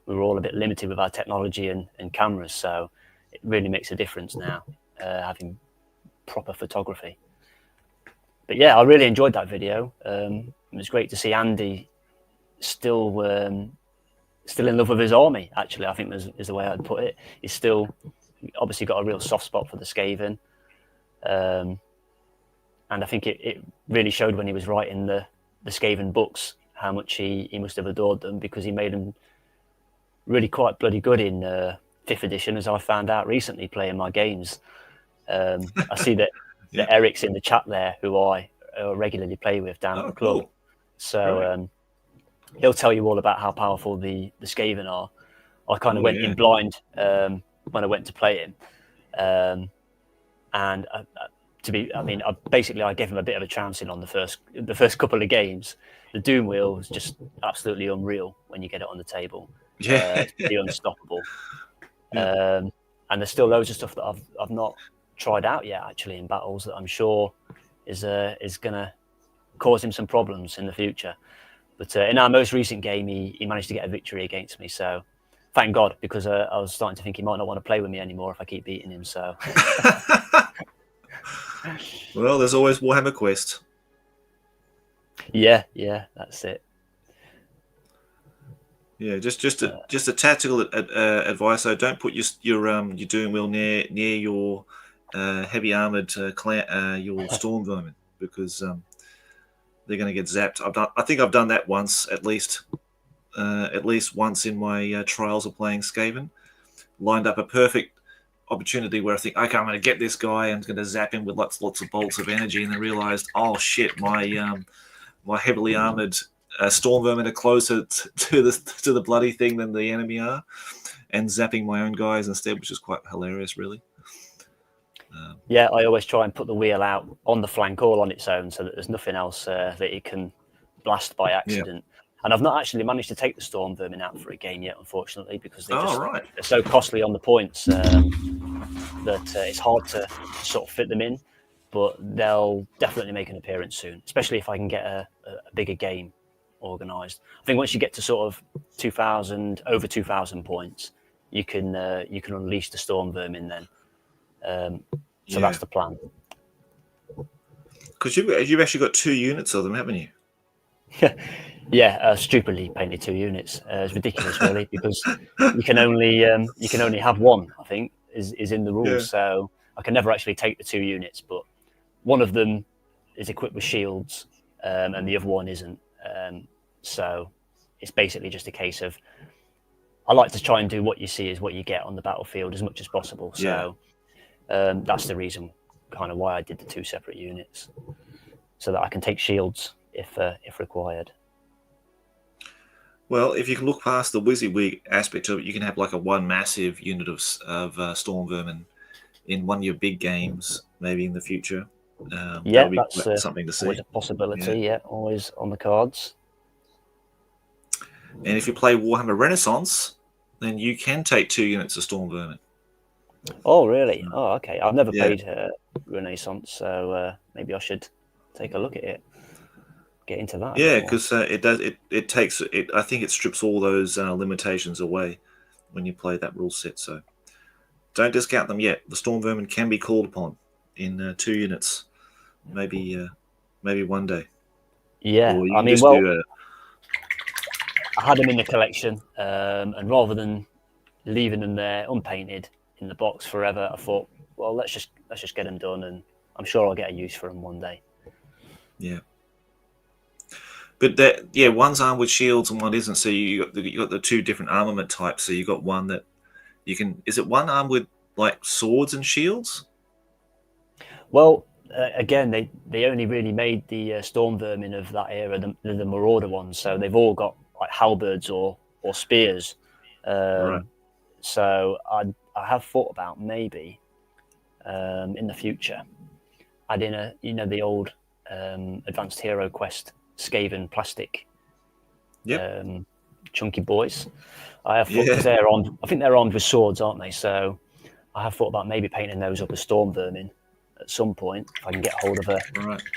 Speaker 2: we were all a bit limited with our technology and cameras, so it really makes a difference now having proper photography. But yeah, I really enjoyed that video. It was great to see Andy still in love with his army. Actually, I think is the way I'd put it. He's still obviously got a real soft spot for the Skaven, and I think it really showed when he was writing the Skaven books how much he must have adored them, because he made them really quite bloody good in 5th edition, as I found out recently playing my games. I see that Eric's in the chat there, who I regularly play with down at the club. Cool. So he'll tell you all about how powerful the Skaven are. I kind of went in blind when I went to play him, and I gave him a bit of a trouncing on the first couple of games. The Doom wheel is just absolutely unreal when you get it on the table. It's pretty unstoppable. Yeah. And there's still loads of stuff that I've not tried out yet, actually, in battles that I'm sure is going to cause him some problems in the future. But in our most recent game, he managed to get a victory against me. So thank God, because I was starting to think he might not want to play with me anymore if I keep beating him. So.
Speaker 1: Well, there's always Warhammer Quest.
Speaker 2: Yeah, that's it.
Speaker 1: Yeah, just a tactical advice. So don't put your Doom wheel near your heavy armored your storm vermin, because they're going to get zapped. I think I've done that once at least once in my trials of playing Skaven. Lined up a perfect opportunity where I think, okay, I'm going to get this guy. I'm going to zap him with lots of bolts of energy, and then realized, oh shit, my heavily armored storm vermin are closer to the bloody thing than the enemy are, and zapping my own guys instead, which is quite hilarious, really.
Speaker 2: Yeah, I always try and put the wheel out on the flank all on its own, so that there's nothing else that it can blast by accident. Yeah. And I've not actually managed to take the storm vermin out for a game yet, unfortunately, because they're so costly on the points that it's hard to sort of fit them in. But they'll definitely make an appearance soon, especially if I can get a bigger game organised. I think once you get to sort of over 2,000 points, you can unleash the storm vermin then. So that's the plan.
Speaker 1: Because you've actually got 2 units of them, haven't you?
Speaker 2: Yeah, stupidly painted 2 units. It's ridiculous, really, because you can only have one. I think is in the rules, yeah. So I can never actually take the 2 units, but one of them is equipped with shields, and the other one isn't. So it's basically just a case of, I like to try and do what you see is what you get on the battlefield as much as possible. So that's the reason, kind of, why I did the 2 separate units, so that I can take shields if required.
Speaker 1: Well, if you can look past the WYSIWYG aspect of it, you can have like a one massive unit of storm vermin in one of your big games, maybe in the future.
Speaker 2: That's
Speaker 1: something to see.
Speaker 2: Always a possibility. Yeah, always on the cards.
Speaker 1: And if you play Warhammer Renaissance, then you can take 2 units of storm vermin.
Speaker 2: Oh, really? Oh, okay. I've never played Renaissance, so maybe I should take a look at it. Get into that.
Speaker 1: Yeah, because it does. It takes it. I think it strips all those limitations away when you play that rule set. So don't discount them yet. The storm vermin can be called upon in 2 units, maybe one day.
Speaker 2: Yeah, I had them in the collection, and rather than leaving them there unpainted in the box forever, I thought, well, let's just get them done, and I'm sure I'll get a use for them one day.
Speaker 1: Yeah. But one's armed with shields and one isn't. So you got the 2 different armament types. So you got one that you can. Is it one armed with like swords and shields?
Speaker 2: Well, again, they only really made the storm vermin of that era, the Marauder ones. So they've all got like halberds or spears.
Speaker 1: Right.
Speaker 2: So I have thought about maybe in the future adding the old Advanced Hero Quest Skaven plastic chunky boys. I have thought, because they're armed. I think they're armed with swords, aren't they? So I have thought about maybe painting those up as storm vermin at some point, if I can get hold of a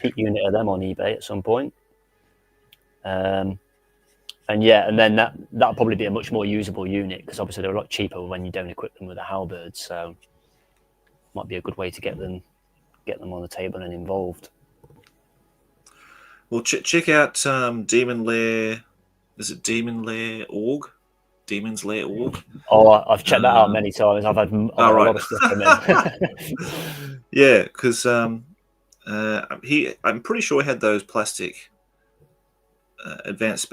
Speaker 2: heat unit of them on eBay at some point. And then that'll probably be a much more usable unit, because obviously they're a lot cheaper when you don't equip them with a halberd. So might be a good way to get them on the table and involved.
Speaker 1: Well, check out Demon Lair. Is it Demon Lair Org? Demon's Lair Org?
Speaker 2: Oh, I've checked that out many times. I've had a lot of stuff from him.
Speaker 1: Yeah, because I'm pretty sure he had those plastic Advanced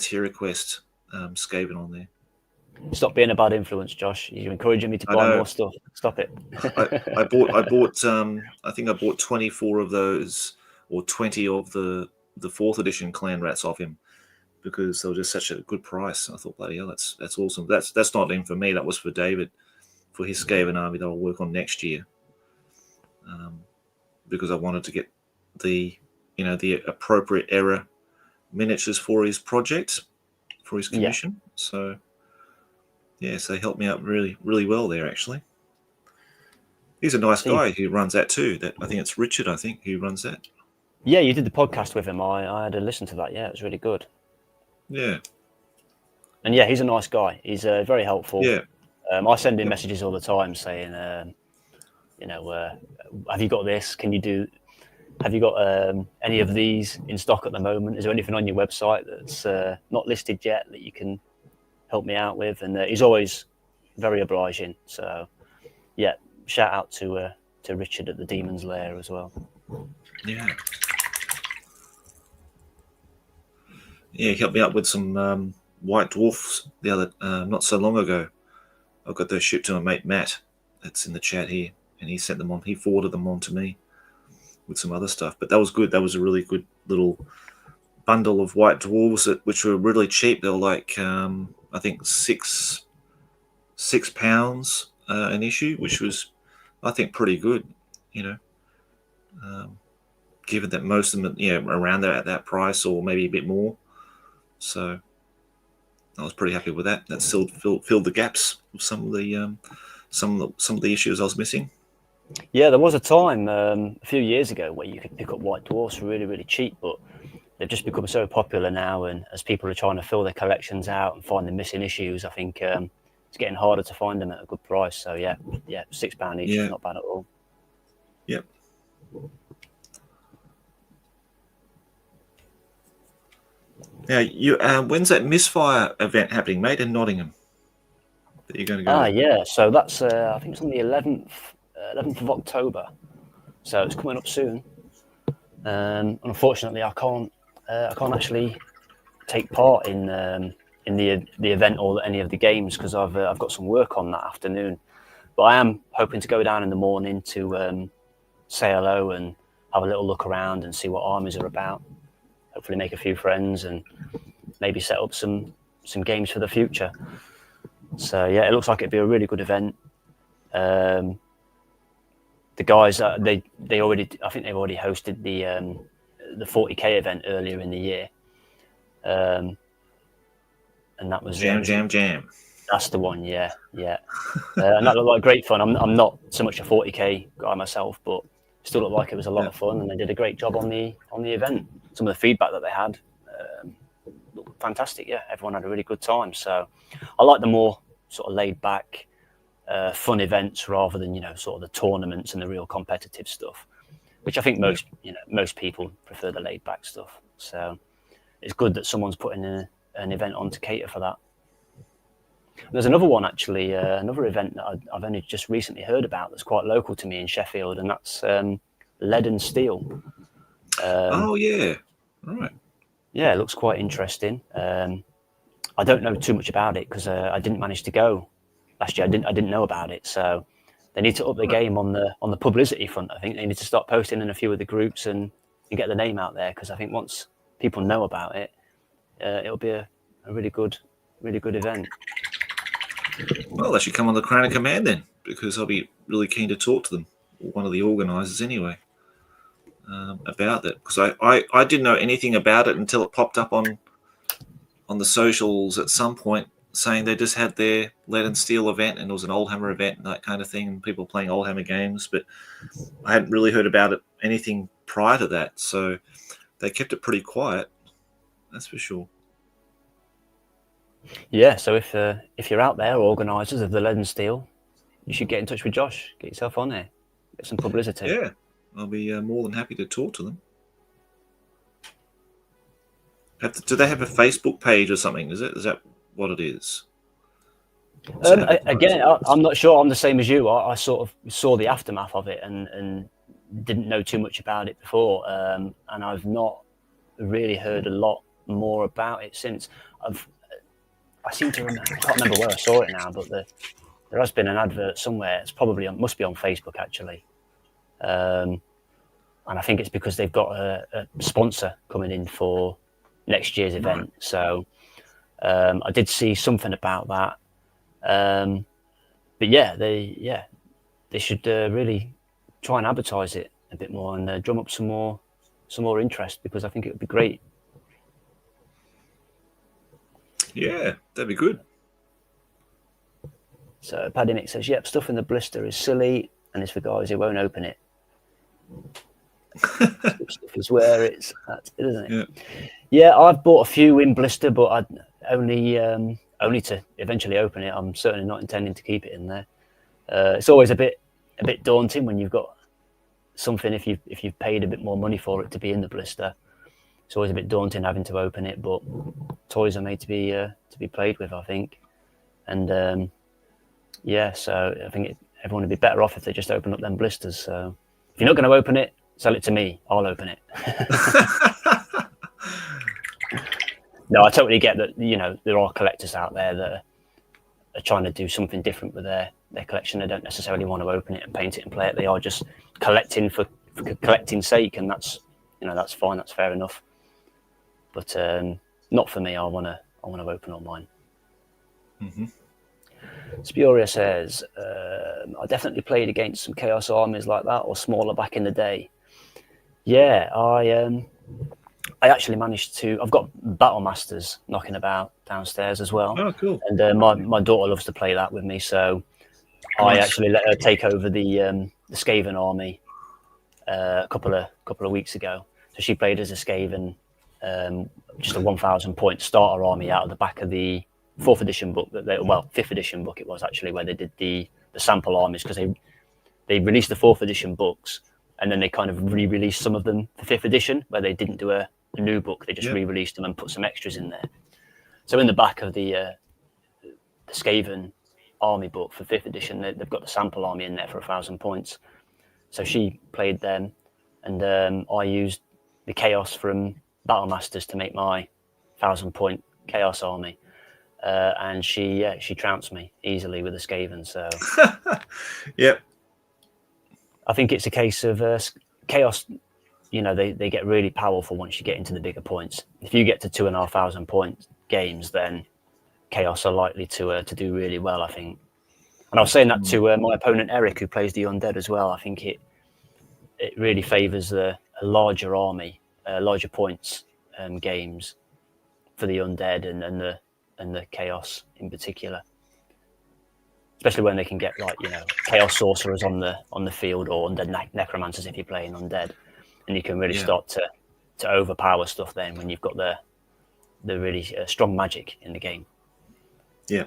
Speaker 1: Hero Quest Skaven on there.
Speaker 2: Stop being a bad influence, Josh. You're encouraging me to buy more stuff. Stop it.
Speaker 1: I bought. I think I bought 24 of those, or 20 of the 4th edition Clan Rats off him, because they were just such a good price. I thought, bloody hell, that's awesome. That's not even for me. That was for David. for his Skaven army that I'll work on next year, because I wanted to get the appropriate era miniatures for his project, for his commission. Yeah. So they helped me out really, really well there, actually. He's a nice guy who runs that too. I think it's Richard, who runs that.
Speaker 2: Yeah, you did the podcast with him. I had to listen to that. Yeah, it was really good.
Speaker 1: Yeah.
Speaker 2: And yeah, he's a nice guy. He's very helpful.
Speaker 1: Yeah.
Speaker 2: I send him messages all the time saying, have you got this? Have you got any of these in stock at the moment? Is there anything on your website that's not listed yet that you can help me out with? And he's always very obliging. So yeah, shout out to Richard at the Demon's Lair as well.
Speaker 1: Yeah. Yeah, he helped me out with some white dwarfs the other not so long ago. I got those shipped to my mate Matt, that's in the chat here, and he sent them on. He forwarded them on to me with some other stuff. But that was good. That was a really good little bundle of white dwarves which were really cheap. They were like I think £6 an issue, which was I think pretty good. Given that most of them around there at that price or maybe a bit more. So I was pretty happy with that. That still filled the gaps of some of the issues I was missing.
Speaker 2: Yeah, there was a time a few years ago where you could pick up white dwarfs really, really cheap, but they've just become so popular now. And as people are trying to fill their collections out and find the missing issues, I think it's getting harder to find them at a good price. So yeah, £6 each is not bad at all.
Speaker 1: Yep. Now, you when's that Misfire event happening, mate, in Nottingham? That you're going to go?
Speaker 2: Yeah. So that's I think it's on the 11th of October. So it's coming up soon. Unfortunately, I can't actually take part in the event or any of the games because I've got some work on that afternoon. But I am hoping to go down in the morning to say hello and have a little look around and see what armies are about. Hopefully make a few friends and maybe set up some games for the future. So yeah, it looks like it'd be a really good event. The guys, they already, I think they've already hosted the 40k event earlier in the year, and that was
Speaker 1: Jam.
Speaker 2: That's the one, yeah. And that looked like great fun. I'm not so much a 40k guy myself, but still looked like it was a lot of fun, and they did a great job on the event. Some of the feedback that they had looked fantastic. Yeah, everyone had a really good time. So I like the more sort of laid back, fun events rather than sort of the tournaments and the real competitive stuff, which I think most people prefer the laid back stuff. So it's good that someone's putting an event on to cater for that. There's another one actually, another event that I've only just recently heard about that's quite local to me in Sheffield, and that's Lead and Steel.
Speaker 1: Oh yeah, right.
Speaker 2: Yeah, it looks quite interesting. I don't know too much about it because I didn't manage to go last year. I didn't know about it, so they need to up the game on the publicity front. I think they need to start posting in a few of the groups and get the name out there, because I think once people know about it, it'll be a really good event.
Speaker 1: Well, they should come on the Crown of Command then, because I'll be really keen to talk to them, or one of the organisers anyway, about that. Because I didn't know anything about it until it popped up on the socials at some point, saying they just had their Lead and Steel event, and it was an Oldhammer event and that kind of thing, and people playing Oldhammer games. But I hadn't really heard about it anything prior to that, so they kept it pretty quiet. That's for sure.
Speaker 2: Yeah, so if you're out there, organisers of the Lead and Steel, you should get in touch with Josh. Get yourself on there. Get some publicity.
Speaker 1: Yeah, I'll be more than happy to talk to them. Do they have a Facebook page or something? Is that what it is?
Speaker 2: Again, I'm not sure. I'm the same as you. I sort of saw the aftermath of it and didn't know too much about it before, and I've not really heard a lot more about it since. I seem to remember, I can't remember where I saw it now, but there has been an advert somewhere. It's probably must be on Facebook actually, and I think it's because they've got a sponsor coming in for next year's event. So I did see something about that, yeah, they should really try and advertise it a bit more and drum up some more interest, because I think it would be great.
Speaker 1: Yeah, that'd be good.
Speaker 2: So Paddy Mick says, "Yep, stuff in the blister is silly, and it's for guys who won't open it." Stuff is where that's it, isn't it? Yeah, I've bought a few in blister, but I only to eventually open it. I'm certainly not intending to keep it in there. It's always a bit daunting when you've got something, if you've paid a bit more money for it to be in the blister. It's always a bit daunting having to open it, but toys are made to be played with, I think. And so I think everyone would be better off if they just open up them blisters. So if you're not going to open it, sell it to me. I'll open it. No, I totally get that. There are collectors out there that are trying to do something different with their collection. They don't necessarily want to open it and paint it and play it. They are just collecting for collecting's sake, and that's fine. That's fair enough. But not for me. I want to open all mine.
Speaker 1: Mm-hmm.
Speaker 2: Spioria says, I definitely played against some Chaos armies like that, or smaller, back in the day. Yeah, I actually managed to. I've got Battle Masters knocking about downstairs as well.
Speaker 1: Oh, cool.
Speaker 2: And my daughter loves to play that with me, so nice. I actually let her take over the Skaven army a couple of weeks ago. So she played as a Skaven, just a 1,000 point starter army out of the back of the 4th edition book 5th edition book it was actually, where they did the sample armies, because they released the 4th edition books, and then they kind of re-released some of them for 5th edition, where they didn't do a new book. They just re-released them and put some extras in there. So in the back of the Skaven army book for 5th edition, they've got the sample army in there for 1,000 points. So she played them, and I used the Chaos from Battle Masters to make my 1,000 point Chaos army. And she trounced me easily with the Skaven. So,
Speaker 1: yep.
Speaker 2: I think it's a case of Chaos. They get really powerful once you get into the bigger points. If you get to 2,500 point games, then Chaos are likely to do really well, I think. And I was saying that to my opponent Eric, who plays the Undead as well. I think it really favours a larger army, larger points games for the Undead and the Chaos in particular, especially when they can get Chaos Sorcerers on the field, or Undead Necromancers if you're playing Undead, and you can really start to overpower stuff then when you've got the really strong magic in the game.
Speaker 1: Yeah.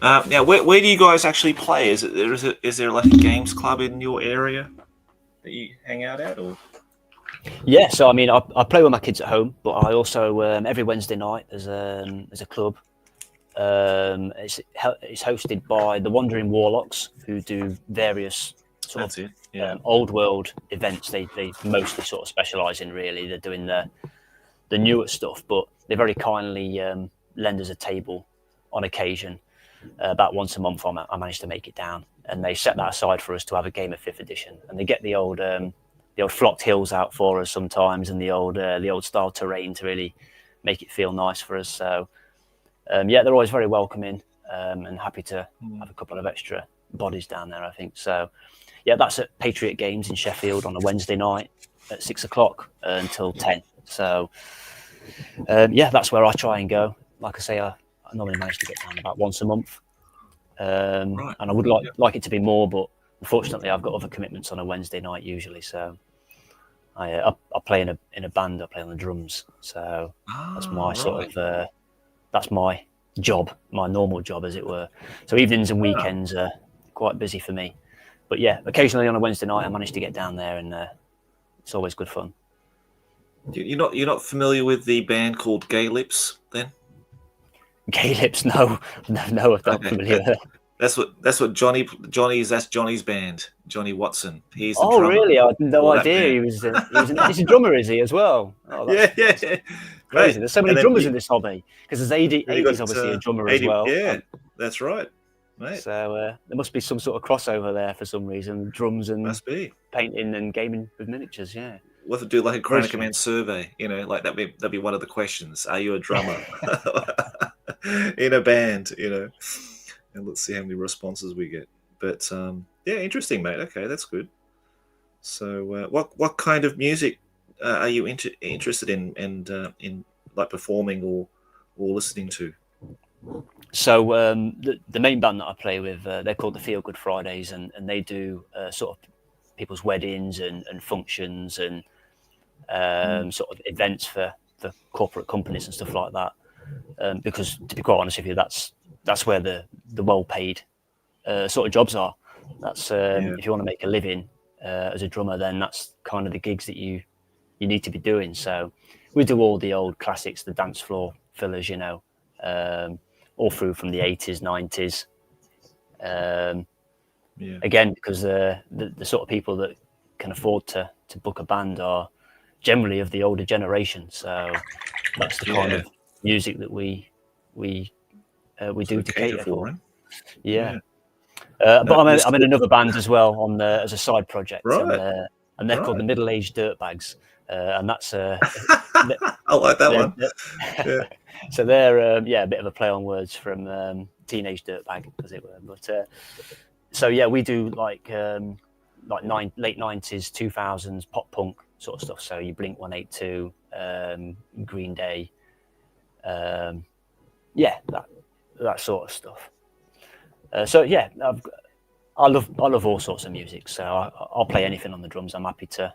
Speaker 1: Where do you guys actually play? Is there like a games club in your area that you hang out at, or?
Speaker 2: Yeah, so I mean, I play with my kids at home, but I also every Wednesday night there's a club. It's hosted by the Wandering Warlocks, who do various sort of old world events. They mostly sort of specialise in, really. They're doing the newer stuff, but they very kindly lend us a table on occasion. About once a month, I manage to make it down, and they set that aside for us to have a game of 5th edition, and they get the old flocked hills out for us sometimes, and the old style terrain to really make it feel nice for us. So they're always very welcoming, and happy to have a couple of extra bodies down there, I think. So that's at Patriot Games in Sheffield on a Wednesday night at 6:00 until 10. So that's where I try and go. Like I say, I normally manage to get down about once a month, and I would like it to be more, but unfortunately I've got other commitments on a Wednesday night usually. So I play in a band. I play on the drums, so that's my sort of that's my job, my normal job, as it were. So evenings and weekends are quite busy for me, but occasionally on a Wednesday night I manage to get down there, and it's always good fun.
Speaker 1: You're not familiar with the band called Gay Lips, then?
Speaker 2: Gay Lips? No, I'm not familiar with it.
Speaker 1: That's what Johnny's. That's Johnny's band. Johnny Watson. He's the drummer.
Speaker 2: Really? I had no idea he's a drummer, is he as well? Oh,
Speaker 1: yeah.
Speaker 2: Crazy. Right. There's so many drummers in this hobby, because there's Eavy's obviously a drummer as well.
Speaker 1: Yeah, that's right. Right.
Speaker 2: So there must be some sort of crossover there for some reason. Drums and
Speaker 1: must be
Speaker 2: painting and gaming with miniatures. Yeah.
Speaker 1: We'll have to do like a Crown of Command survey. Like that'd be one of the questions. Are you a drummer in a band? and let's see how many responses we get. But yeah, interesting, mate. Okay, that's good. So, what kind of music are you interested in, and in like performing or listening to?
Speaker 2: So the main band that I play with, they're called the Feel Good Fridays, and they do sort of people's weddings and functions and sort of events for corporate companies and stuff like that. Because to be quite honest with you, that's where the well-paid sort of jobs are. That's if you want to make a living as a drummer, then that's kind of the gigs that you need to be doing. So we do all the old classics, the dance floor fillers, you know, all through from the 80s, 90s. Again, because the sort of people that can afford to book a band are generally of the older generation. So that's the kind of music that we do to cater for.
Speaker 1: Right?
Speaker 2: But I'm in another band as well on as a side project,
Speaker 1: right.
Speaker 2: and they're called the Middle-Aged Dirtbags, and that's
Speaker 1: I like that one.
Speaker 2: So they're a bit of a play on words from Teenage Dirtbag, as it were. But so yeah, we do like late 90s, 2000s pop punk sort of stuff. So you Blink 182, Green Day, that sort of stuff. So yeah, I love all sorts of music. So I'll play anything on the drums. I'm happy to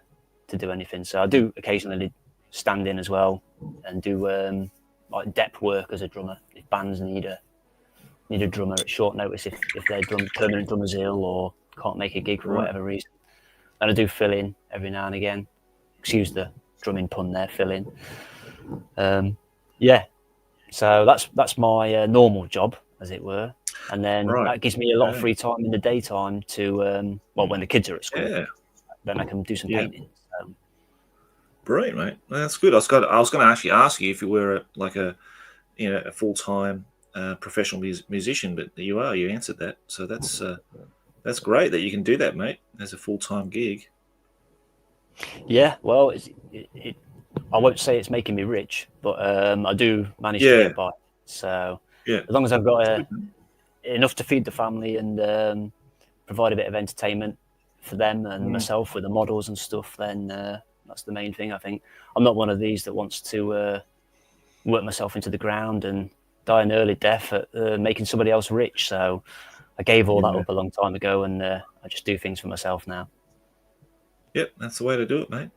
Speaker 2: do anything. So I do occasionally stand in as well and do like depth work as a drummer. If bands need a drummer at short notice, if their permanent drummer's ill or can't make a gig for whatever reason, and I do fill in every now and again. Excuse the drumming pun there, fill in. So that's my normal job, as it were. And then that gives me a lot of free time in the daytime to, when the kids are at school, then I can do some painting. So.
Speaker 1: Brilliant, mate. Well, that's good. I was going to actually ask you if you were a full-time professional musician, but you answered that. So that's great that you can do that, mate, as a full-time gig.
Speaker 2: Yeah, well, I won't say it's making me rich, but I do manage to get by. So as long as I've got enough to feed the family and provide a bit of entertainment for them and myself with the models and stuff, then that's the main thing. I think I'm not one of these that wants to work myself into the ground and die an early death at making somebody else rich. So I gave all that up a long time ago, and I just do things for myself now.
Speaker 1: Yep, that's the way to do it, mate.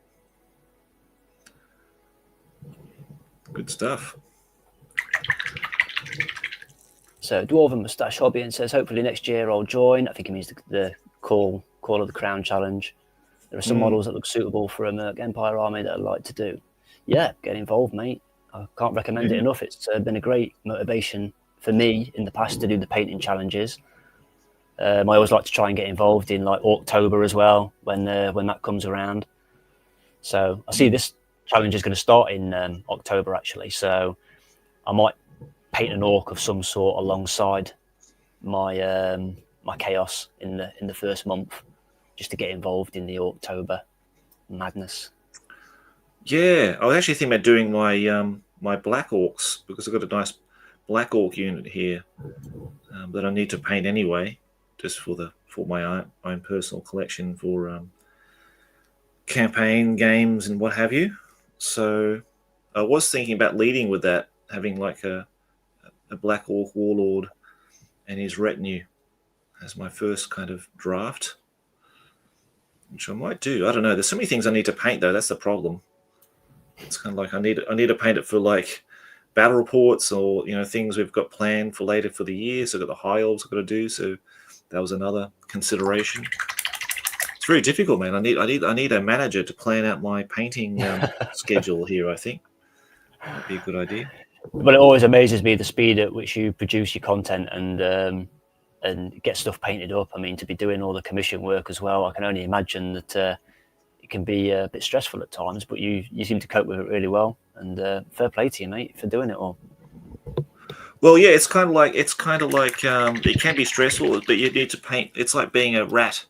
Speaker 1: Good stuff.
Speaker 2: So Dwarven Moustache Hobby and says, hopefully next year I'll join. I think it means the Call of the Crown challenge. There are some models that look suitable for a Merc Empire army that I'd like to do. Yeah, get involved, mate. I can't recommend it enough. It's been a great motivation for me in the past to do the painting challenges. I always like to try and get involved in like October as well when that comes around. So I see this challenge is going to start in October actually. So I might paint an orc of some sort alongside my my chaos in the first month, just to get involved in the October madness.
Speaker 1: Yeah, I was actually thinking about doing my black orcs, because I've got a nice black orc unit here that I need to paint anyway, just for my own personal collection for campaign games and what have you. So I was thinking about leading with that, having like a black orc warlord and his retinue as my first kind of draft, which I might do. I don't know. There's so many things I need to paint though. That's the problem. It's kind of like I need to paint it for like battle reports or things we've got planned for later for the year. So I've got the high elves I've got to do. So that was another consideration. It's very difficult, man. I need a manager to plan out my painting schedule here. I think that'd be a good idea.
Speaker 2: But it always amazes me the speed at which you produce your content and get stuff painted up. I mean, to be doing all the commission work as well, I can only imagine that it can be a bit stressful at times, but you seem to cope with it really well. And fair play to you, mate, for doing it all.
Speaker 1: Well, yeah, it's kind of like it can be stressful, but you need to paint. It's like being a rat,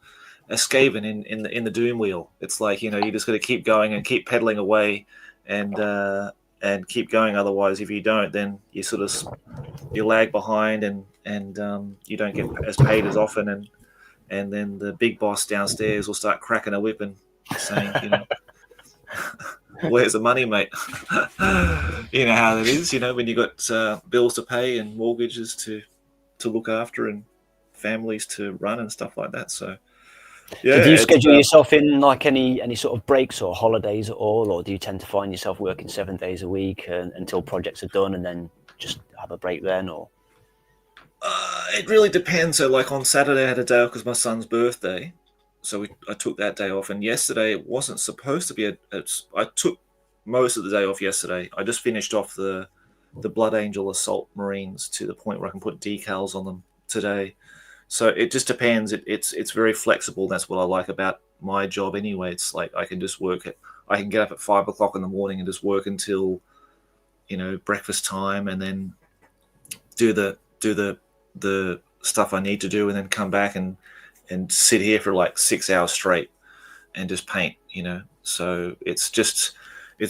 Speaker 1: a Skaven in the Doom wheel. It's like you just got to keep going and keep pedaling away, and keep going. Otherwise, if you don't, then you sort of you lag behind, and you don't get as paid as often, and then the big boss downstairs will start cracking a whip and saying, where's the money, mate? You know how that is, when you got bills to pay and mortgages to look after and families to run and stuff like that. So yeah.
Speaker 2: So do you schedule yourself in like any sort of breaks or holidays at all, or do you tend to find yourself working 7 days a week until projects are done and then just have a break then? Or
Speaker 1: it really depends. So like on Saturday I had a day off because my son's birthday, so I took that day off. And yesterday it wasn't supposed to be I took most of the day off yesterday. I just finished off the Blood Angel Assault Marines to the point where I can put decals on them today. So it just depends. It's very flexible. That's what I like about my job anyway. It's like I can just I can get up at 5 o'clock in the morning and just work until breakfast time, and then do the stuff I need to do, and then come back and sit here for like 6 hours straight and just paint. So it's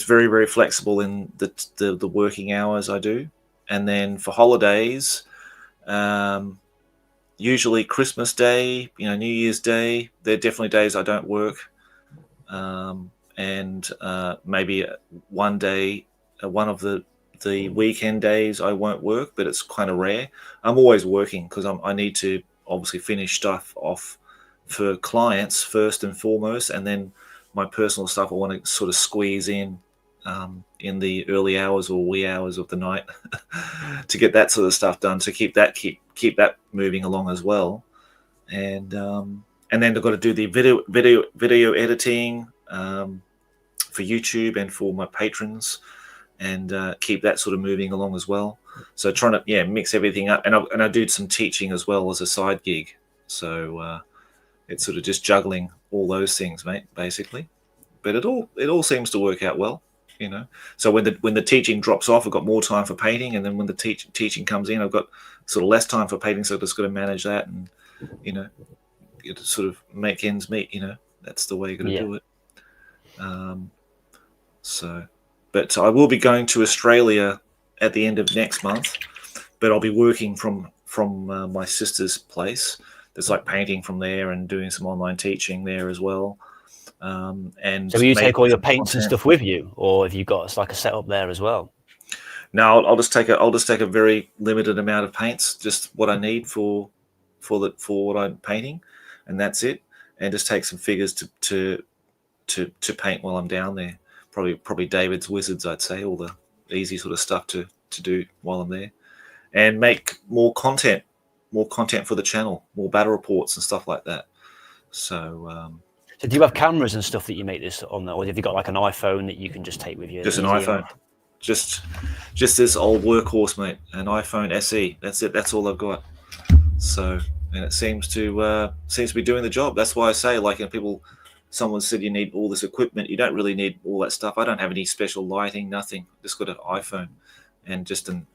Speaker 1: very, very flexible in the working hours I do. And then for holidays, usually Christmas Day, New Year's Day, they're definitely days I don't work. And maybe one day, one of the weekend days I won't work, but it's kind of rare. I'm always working because I need to obviously finish stuff off for clients first and foremost, and then my personal stuff I want to sort of squeeze in the early hours or wee hours of the night to get that sort of stuff done, to keep that moving along as well. And then I've got to do the video editing for YouTube and for my patrons, and keep that sort of moving along as well. So trying to mix everything up, and I do some teaching as well as a side gig. So it's sort of just juggling all those things, mate, basically. But it all seems to work out well, So when the teaching drops off, I've got more time for painting, and then when the teaching comes in, I've got sort of less time for painting. So I've just got to manage that, and you to sort of make ends meet. That's the way you're going to do it. But I will be going to Australia at the end of next month, but I'll be working from my sister's place. There's like painting from there and doing some online teaching there as well. And
Speaker 2: so will you take all your paints and stuff with you, or have you got like a setup there as well?
Speaker 1: No, I'll just take a very limited amount of paints, just what I need for what I'm painting, and that's it. And just take some figures to paint while I'm down there. Probably David's Wizards, I'd say, all the easy sort of stuff to do while I'm there, and make more content for the channel, more battle reports and stuff like that. So
Speaker 2: do you have cameras and stuff that you make this on, or have you got like an iPhone that you can just take with you?
Speaker 1: Just an iPhone, just this old workhorse, mate, an iPhone SE. That's it. That's all I've got. So, and it seems to be doing the job. That's why I say, like, someone said you need all this equipment. You don't really need all that stuff. I don't have any special lighting, nothing. Just got an iPhone and just a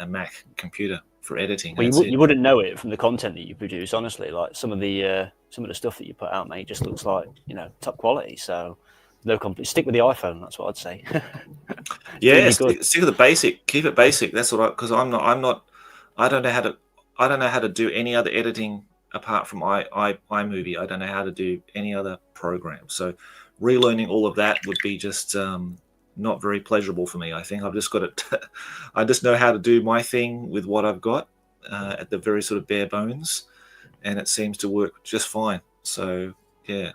Speaker 1: Mac computer for editing.
Speaker 2: Well, you wouldn't know it from the content that you produce, honestly. Like some of the stuff that you put out, mate, just looks like top quality. So no company. Stick with the iPhone. That's what I'd say.
Speaker 1: Yeah, stick with the basic. Keep it basic. That's what because I don't know how to do any other editing apart from iMovie. I don't know how to do any other program. So relearning all of that would be just not very pleasurable for me. I think I've just got it. I just know how to do my thing with what I've got at the very sort of bare bones, and it seems to work just fine. So yeah,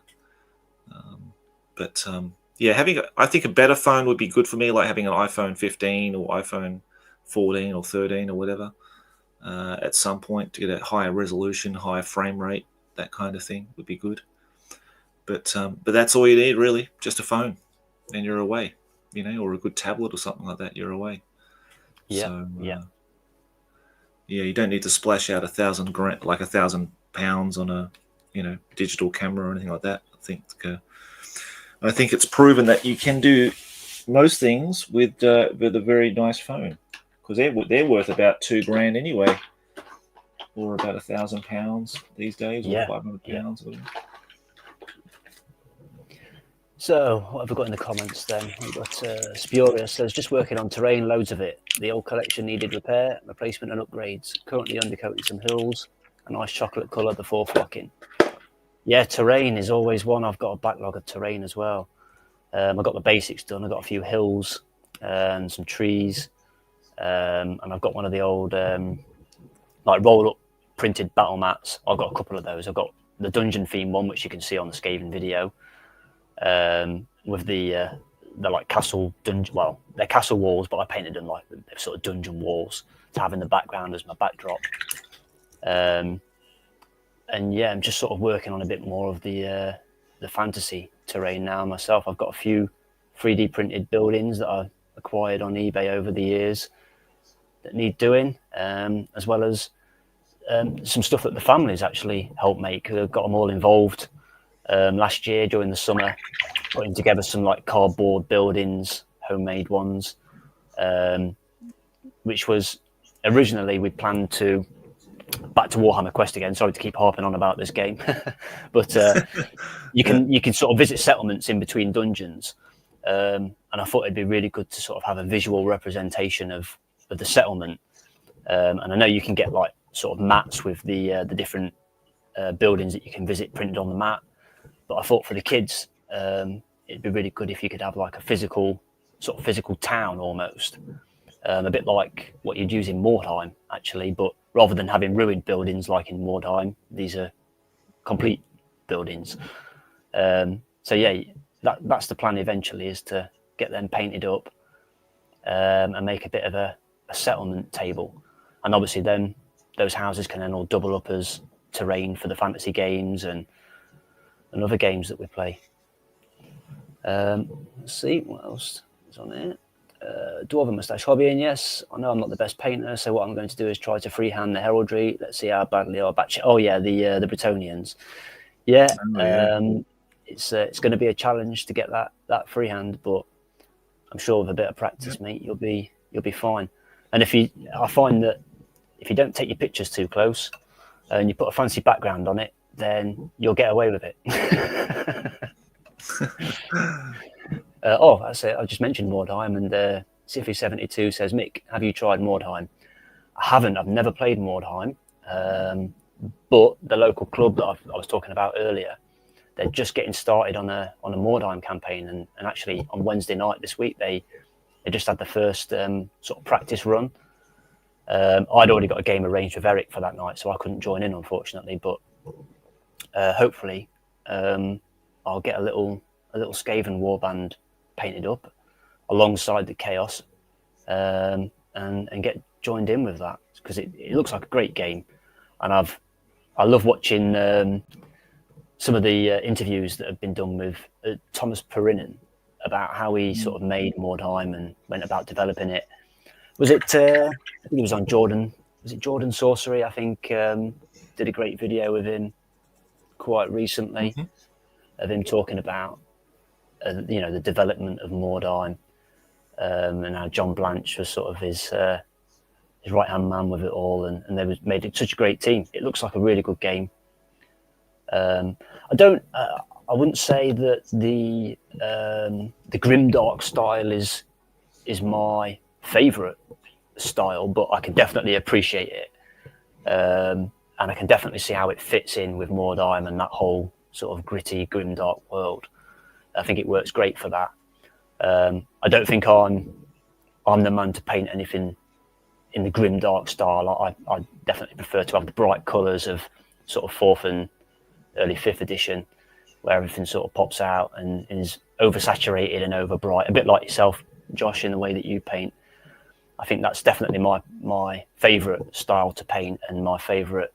Speaker 1: I think a better phone would be good for me, like having an iPhone 15 or iPhone 14 or 13 or whatever. At some point to get a higher resolution, higher frame rate, that kind of thing would be good. But that's all you need, really, just a phone, and you're away, or a good tablet or something like that. You're away.
Speaker 2: Yeah,
Speaker 1: so, you don't need to splash out £1,000 on a digital camera or anything like that. I think it's proven that you can do most things with a very nice phone. Because they're worth about $2,000 anyway, or about £1,000 these days, or £500.
Speaker 2: So, what have we got in the comments then? We've got Spurious says, just working on terrain, loads of it. The old collection needed repair, replacement and upgrades. Currently undercoating some hills, a nice chocolate colour before flocking. Yeah, terrain is always one. I've got a backlog of terrain as well. I got the basics done. I got a few hills and some trees, and I've got one of the old like roll-up printed battle mats. I've got a couple of those. I've got the dungeon theme one, which you can see on the Skaven video, with the like castle dungeon. Well, they're castle walls, but I painted them like they're sort of dungeon walls to have in the background as my backdrop. And yeah, I'm just sort of working on a bit more of the fantasy terrain now myself. I've got a few 3D printed buildings that I acquired on eBay over the years that need doing, as well as some stuff that the families actually helped make. I've got them all involved last year during the summer, putting together some like cardboard buildings, homemade ones, which was originally we planned to back to Warhammer Quest again. Sorry to keep harping on about this game, but you can sort of visit settlements in between dungeons, and I thought it'd be really good to sort of have a visual representation of the settlement. And I know you can get like sort of mats with the different buildings that you can visit printed on the mat, but I thought for the kids it'd be really good if you could have like a physical town almost, a bit like what you'd use in Mordheim actually, but rather than having ruined buildings like in Mordheim, these are complete buildings. So yeah, that's the plan eventually, is to get them painted up and make a bit of a settlement table. And obviously then those houses can then all double up as terrain for the fantasy games and other games that we play. Let's see, what else is on here? Dwarven Moustache Hobby, and yes, I know I'm not the best painter, so what I'm going to do is try to freehand the heraldry. Let's see how badly I'll batch it. Oh yeah, the Bretonians. Yeah, it's going to be a challenge to get that freehand, but I'm sure with a bit of practice, mate, you'll be fine. And I find that if you don't take your pictures too close and you put a fancy background on it, then you'll get away with it. That's it. I just mentioned Mordheim, and Siffy72 says, Mick, have you tried Mordheim? I haven't. I've never played Mordheim, but the local club that I was talking about earlier, they're just getting started on a Mordheim campaign, and actually on Wednesday night this week they just had the first sort of practice run. I'd already got a game arranged with Eric for that night, so I couldn't join in, unfortunately. But hopefully, I'll get a little Skaven warband painted up alongside the Chaos, and get joined in with that, because it looks like a great game, and I love watching some of the interviews that have been done with Thomas Perrinen about how he sort of made Mordheim and went about developing it. Was it? I think it was on Jordan. Was it Jordan Sorcery? I think did a great video with him quite recently, of him talking about the development of Mordheim, and how John Blanche was sort of his right hand man with it all, and they made it such a great team. It looks like a really good game. I wouldn't say that the grimdark style is my favourite style, but I can definitely appreciate it, and I can definitely see how it fits in with Mordheim and that whole sort of gritty, grimdark world. I think it works great for that. I don't think I'm the man to paint anything in the grimdark style. I definitely prefer to have the bright colours of sort of 4th and early 5th edition, where everything sort of pops out and is oversaturated and over bright, a bit like yourself, Josh, in the way that you paint. I think that's definitely my favourite style to paint and my favourite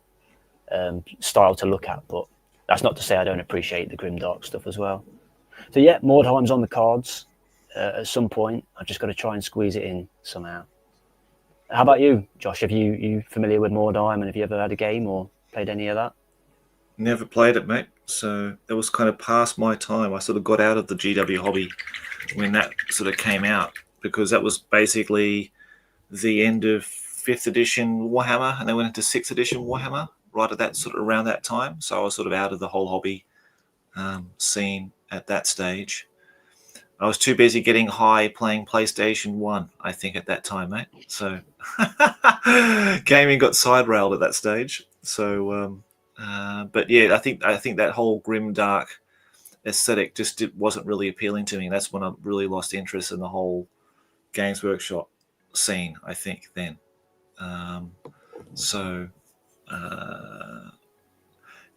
Speaker 2: style to look at, but that's not to say I don't appreciate the grimdark stuff as well. So yeah, Mordheim's on the cards at some point. I've just got to try and squeeze it in somehow. How about you, Josh? Have you familiar with Mordheim, and have you ever had a game or played any of that?
Speaker 1: Never played it, mate. So that was kind of past my time. I sort of got out of the GW hobby when that sort of came out, because that was basically the end of 5th edition Warhammer, and they went into 6th edition Warhammer right at that sort of around that time. So I was sort of out of the whole hobby scene at that stage. I was too busy getting high playing PlayStation 1, I think, at that time, mate. So gaming got side railed at that stage. So, but yeah, I think that whole grim dark aesthetic just wasn't really appealing to me. That's when I really lost interest in the whole Games Workshop scene, I think, then.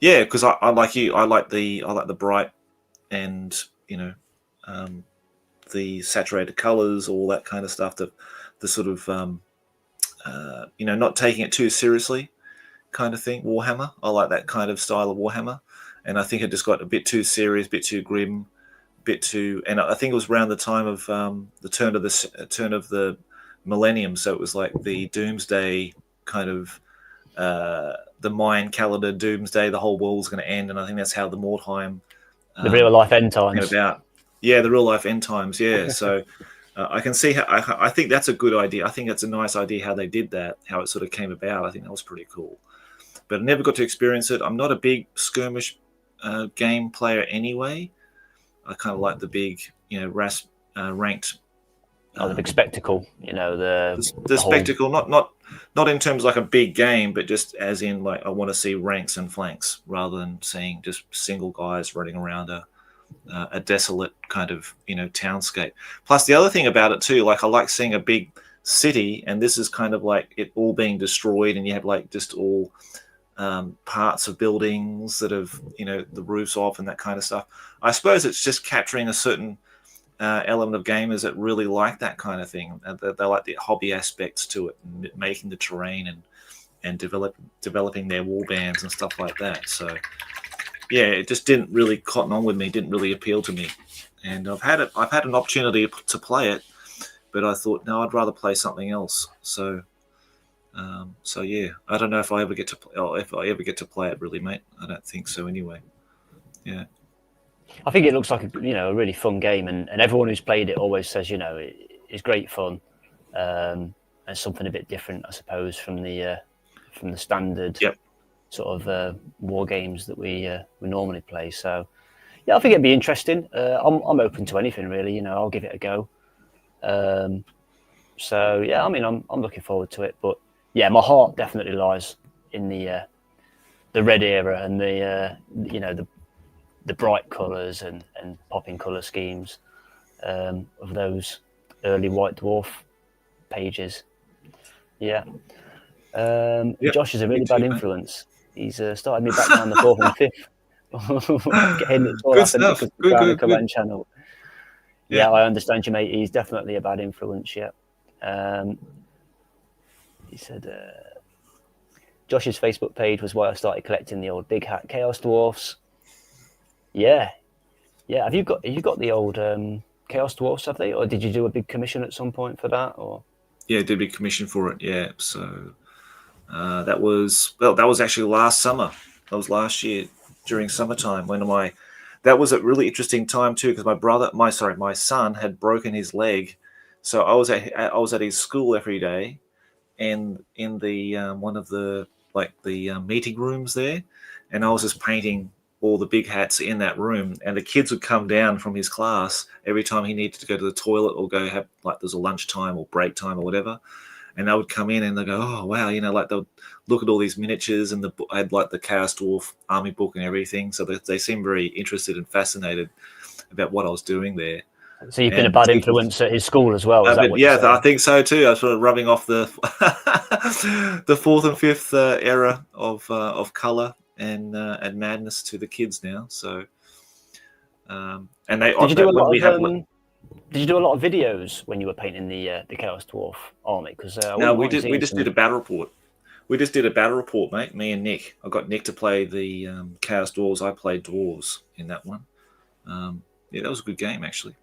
Speaker 1: Yeah, because I like you. I like the bright and the saturated colors, all that kind of stuff. The sort of not taking it too seriously kind of thing. Warhammer. I like that kind of style of Warhammer, and I think it just got a bit too serious, a bit too grim, a bit too. And I think it was around the time of the turn of the millennium, so it was like the Doomsday kind of. The Mayan calendar doomsday, the whole world's going to end, and I think that's how the Mordheim,
Speaker 2: the real life end times,
Speaker 1: came about. Yeah, the real life end times. Yeah, so I can see how I think that's a good idea. I think that's a nice idea how they did that, how it sort of came about. I think that was pretty cool, but I never got to experience it. I'm not a big skirmish game player anyway. I kind of like the big, ranked.
Speaker 2: The big spectacle,
Speaker 1: the spectacle, not in terms of like a big game, but just as in like I want to see ranks and flanks rather than seeing just single guys running around a desolate kind of townscape. Plus the other thing about it too, like I like seeing a big city, and this is kind of like it all being destroyed, and you have like just all parts of buildings that have the roofs off and that kind of stuff. I suppose it's just capturing a certain element of gamers that really like that kind of thing. They like the hobby aspects to it, and making the terrain and developing their war bands and stuff like that. So yeah, it just didn't really cotton on with me, didn't really appeal to me. And I've had an opportunity to play it, but I thought, no, I'd rather play something else. So yeah, I don't know if I ever get to play it really, mate. I don't think so anyway. Yeah.
Speaker 2: I think it looks like a really fun game, and everyone who's played it always says it's great fun, and something a bit different, I suppose, from the standard sort of war games that we normally play. So yeah, I think it'd be interesting. I'm open to anything really. I'll give it a go. So yeah, I mean, I'm looking forward to it. But yeah, my heart definitely lies in the red era and the bright colours and popping colour schemes of those early White Dwarf pages. Yeah. Josh is a really bad influence. He's started me back down the 4th and 5th. Getting it all up and the command channel. Yeah, I understand you, mate. He's definitely a bad influence, yeah. He said Josh's Facebook page was why I started collecting the old Big Hat Chaos Dwarfs. Yeah. Have you got the old Chaos Dwarfs, have they? Or did you do a big commission at some point for that? Or
Speaker 1: yeah, I did a big commission for it. Yeah, so that was actually last summer. That was last year during summertime that was a really interesting time too, because my son had broken his leg, so I was at his school every day, and in the one of the meeting rooms there, and I was just painting all the big hats in that room, and the kids would come down from his class every time he needed to go to the toilet or go have there's a lunchtime or break time or whatever, and they would come in and they go, oh wow, they'll look at all these miniatures, and I had the Chaos Dwarf army book and everything, so they seemed very interested and fascinated about what I was doing there.
Speaker 2: So you've been a bad influence at his school as well.
Speaker 1: I think so too. I was sort of rubbing off the the 4th and 5th era of colour and madness to the kids now. So, and they
Speaker 2: did you do a lot of videos when you were painting the Chaos Dwarf army? Because
Speaker 1: we just did a battle report. We just did a battle report, mate. Me and Nick. I got Nick to play the Chaos Dwarves. I played Dwarves in that one. Yeah, that was a good game actually.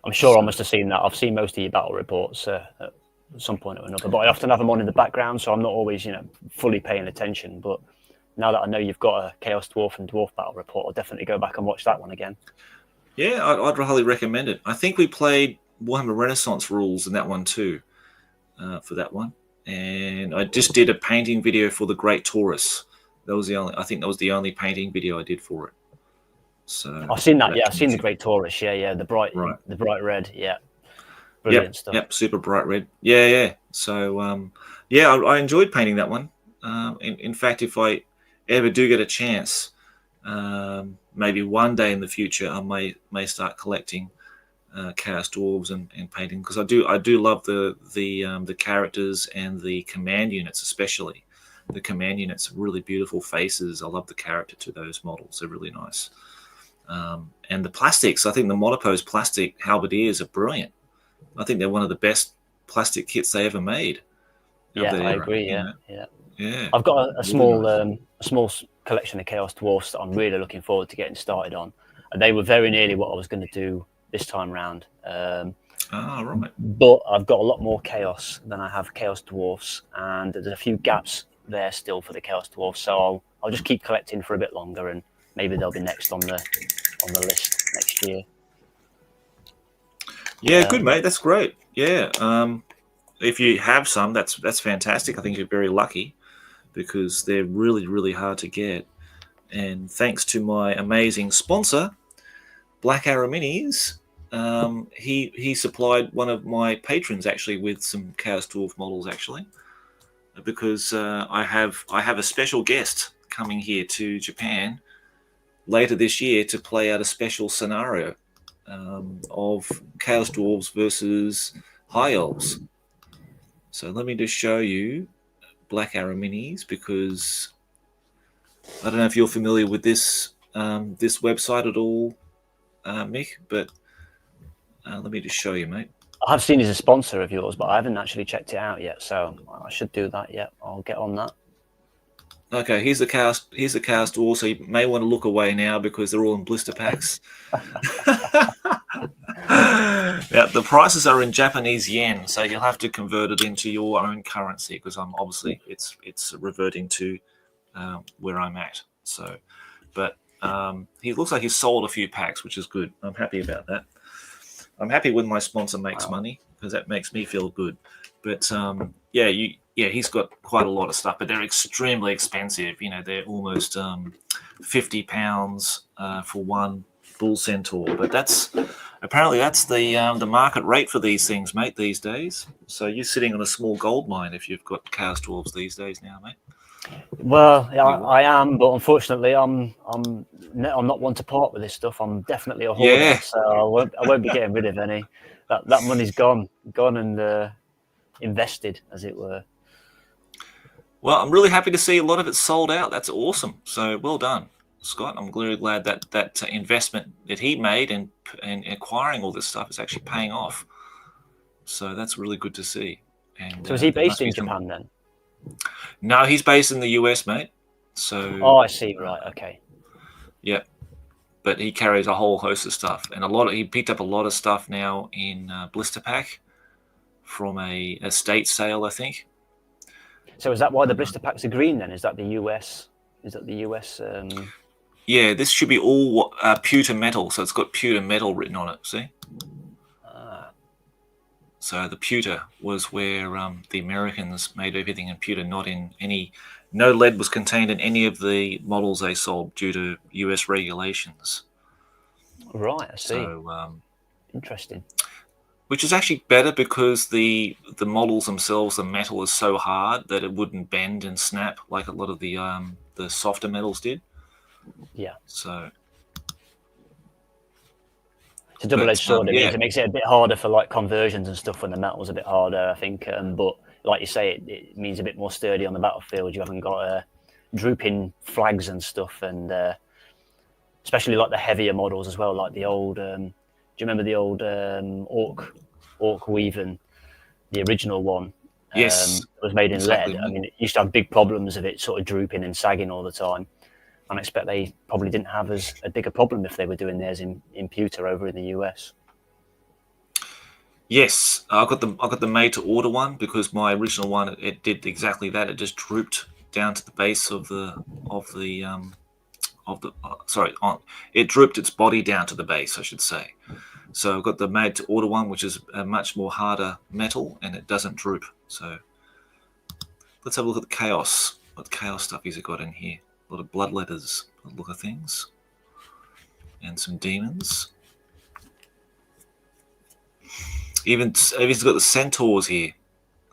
Speaker 2: I'm sure I must have seen that. I've seen most of your battle reports at some point or another, but I often have them on in the background, so I'm not always, fully paying attention. But now that I know you've got a Chaos Dwarf and Dwarf battle report, I'll definitely go back and watch that one again.
Speaker 1: Yeah, I'd highly recommend it. I think we played Warhammer Renaissance rules in that one too, for that one. And I just did a painting video for the Great Taurus. I think that was the only painting video I did for it. So
Speaker 2: I've seen that. Yeah, I've seen the Great Taurus. Yeah, the bright red. Yeah, brilliant stuff.
Speaker 1: Yep, super bright red. Yeah. So I enjoyed painting that one. In fact, if I ever do get a chance, maybe one day in the future, I may start collecting Chaos Dwarves and painting, because I do love the characters and the command units, especially. The command units are really beautiful faces. I love the character to those models. They're really nice. And the plastics, I think the Monopose plastic halberdiers are brilliant. I think they're one of the best plastic kits they ever made.
Speaker 2: Yeah, I agree. Yeah.
Speaker 1: I've
Speaker 2: got a small collection of Chaos Dwarfs that I'm really looking forward to getting started on. And they were very nearly what I was going to do this time round.
Speaker 1: Right.
Speaker 2: But I've got a lot more Chaos than I have Chaos Dwarfs, and there's a few gaps there still for the Chaos Dwarfs. So I'll just keep collecting for a bit longer, and maybe they'll be next on the list next year.
Speaker 1: Yeah, good, mate. That's great. Yeah. If you have some, that's fantastic. I think you're very lucky, because they're really, really hard to get. And thanks to my amazing sponsor, Black Arrow Minis, he supplied one of my patrons actually with some Chaos Dwarf models, actually, because I have a special guest coming here to Japan later this year to play out a special scenario of Chaos Dwarves versus High Elves. So let me just show you Black Arrow Minis, because I don't know if you're familiar with this website at all, Mick, but let me just show you, mate.
Speaker 2: I have seen he's a sponsor of yours, but I haven't actually checked it out yet, so I should do that. Yeah, I'll get on that.
Speaker 1: Okay, here's the cast Dwarf, so you may want to look away now because they're all in blister packs. Yeah, the prices are in Japanese yen, so you'll have to convert it into your own currency, because I'm obviously it's reverting to where I'm at. So, but he looks like he's sold a few packs, which is good. I'm happy about that. I'm happy when my sponsor makes money, because that makes me feel good. But he's got quite a lot of stuff, but they're extremely expensive. You know, they're almost £50 for one bull centaur. But that's the market rate for these things, mate, these days. So you're sitting on a small gold mine if you've got Chaos Dwarves these days now, mate.
Speaker 2: Well, I am, but unfortunately, I'm not one to part with this stuff. I'm definitely a hoarder, so I won't be getting rid of any. That money's gone and invested, as it were.
Speaker 1: Well, I'm really happy to see a lot of it sold out. That's awesome. So well done, Scott. I'm really glad that investment that he made in acquiring all this stuff is actually paying off. So that's really good to see. And
Speaker 2: so is he based in Japan then?
Speaker 1: No, he's based in the US, mate. So
Speaker 2: I see. Right. Okay.
Speaker 1: Yeah, but he carries a whole host of stuff, and he picked up a lot of stuff now in blister pack from a estate sale, I think.
Speaker 2: So is that why the blister packs are green then? Is that the US?
Speaker 1: Yeah, this should be all pewter metal, so it's got pewter metal written on it. See. So the pewter was where the Americans made everything in pewter, no lead was contained in any of the models they sold due to US regulations.
Speaker 2: Right, I see.
Speaker 1: So,
Speaker 2: interesting.
Speaker 1: Which is actually better, because the models themselves, the metal is so hard that it wouldn't bend and snap like a lot of the softer metals did.
Speaker 2: Yeah.
Speaker 1: So
Speaker 2: it's a double-edged sword. It makes it a bit harder for like conversions and stuff when the metal's a bit harder, I think. But like you say, it means a bit more sturdy on the battlefield. You haven't got drooping flags and stuff, and especially like the heavier models as well, like the old. Do you remember the old Orc Weaving, the original one?
Speaker 1: Yes,
Speaker 2: it was made in
Speaker 1: exactly.
Speaker 2: lead. I mean, it used to have big problems of it sort of drooping and sagging all the time. And I expect they probably didn't have as a bigger problem if they were doing theirs in pewter over in the US.
Speaker 1: Yes, I got the made to order one, because my original one it did exactly that. It just drooped down to the base it drooped its body down to the base, I should say. So I've got the made to order one, which is a much more harder metal, and it doesn't droop. So let's have a look at the chaos. What chaos stuff has it got in here? A lot of bloodletters, look of things. and some demons. Even Eavy's got the centaurs here.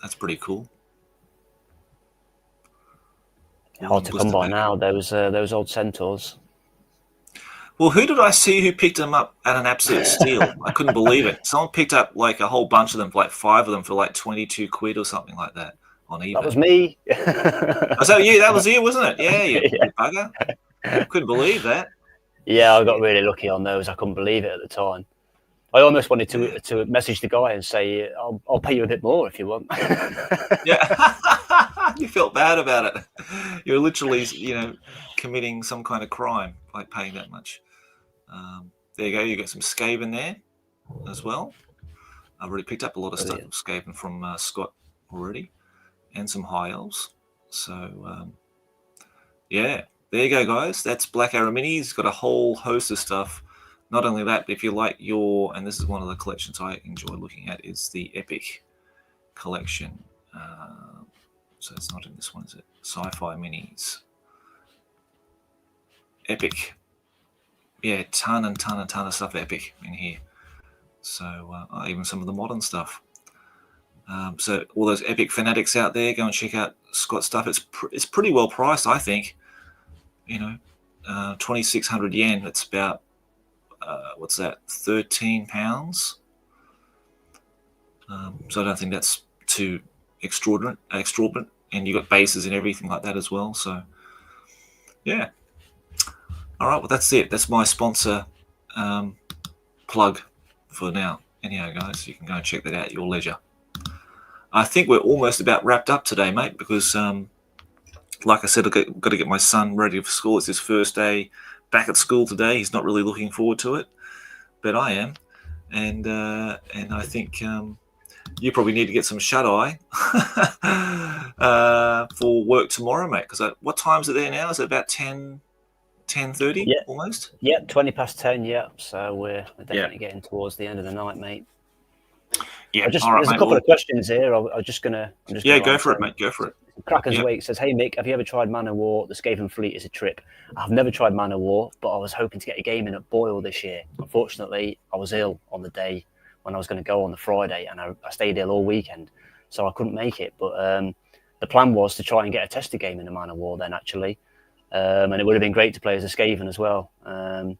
Speaker 1: That's pretty cool.
Speaker 2: Hard to come by now, those old centaurs.
Speaker 1: Well, who did I see who picked them up at an absolute steal? I couldn't believe it. Someone picked up like a whole bunch of them, like 5 of them for like 22 quid or something like that on eBay.
Speaker 2: That was me.
Speaker 1: Oh, so you, that was you, wasn't it? Yeah, you bugger. Couldn't believe that.
Speaker 2: Yeah, I got really lucky on those. I couldn't believe it at the time. I almost wanted to message the guy and say, I'll pay you a bit more if you want.
Speaker 1: Yeah. You felt bad about it. You're literally, committing some kind of crime by paying that much. There you go. You got some Skaven there as well. I've already picked up a lot of stuff Skaven from Scott already, and some High Elves. So, yeah, there you go, guys. That's Black Arrow Minis. It's got a whole host of stuff. Not only that, but if you like and this is one of the collections I enjoy looking at, is the Epic collection. So it's not in this one, is it? Sci-Fi Minis. Epic. Yeah, ton of stuff Epic in here. So even some of the modern stuff. So all those Epic fanatics out there, go and check out Scott's stuff. It's pretty well priced, I think. 2,600 yen. It's about what's that? £13. So I don't think that's too extraordinary. And you got bases and everything like that as well. So yeah. All right. Well, that's it. That's my sponsor plug for now. Anyhow, guys, you can go and check that out at your leisure. I think we're almost about wrapped up today, mate, because like I said, I've got to get my son ready for school. It's his first day back at school today. He's not really looking forward to it, but I am. And I think you probably need to get some shut-eye for work tomorrow, mate, because what time is it there now? Is it about 10:30 almost?
Speaker 2: Yeah, 20 past 10, yeah. So we're definitely getting towards the end of the night, mate.
Speaker 1: Yeah,
Speaker 2: there's a couple of questions here. I'm just gonna
Speaker 1: go for it, mate. Go for it.
Speaker 2: Cracker's Wake says, "Hey Mick, have you ever tried Man of War? The Skaven Fleet is a trip. I've never tried Man of War, but I was hoping to get a game in at Boyle this year. Unfortunately, I was ill on the day when I was going to go on the Friday, and I stayed ill all weekend, so I couldn't make it. But the plan was to try and get a tester game in a Man of War then, actually, and it would have been great to play as a Skaven as well. But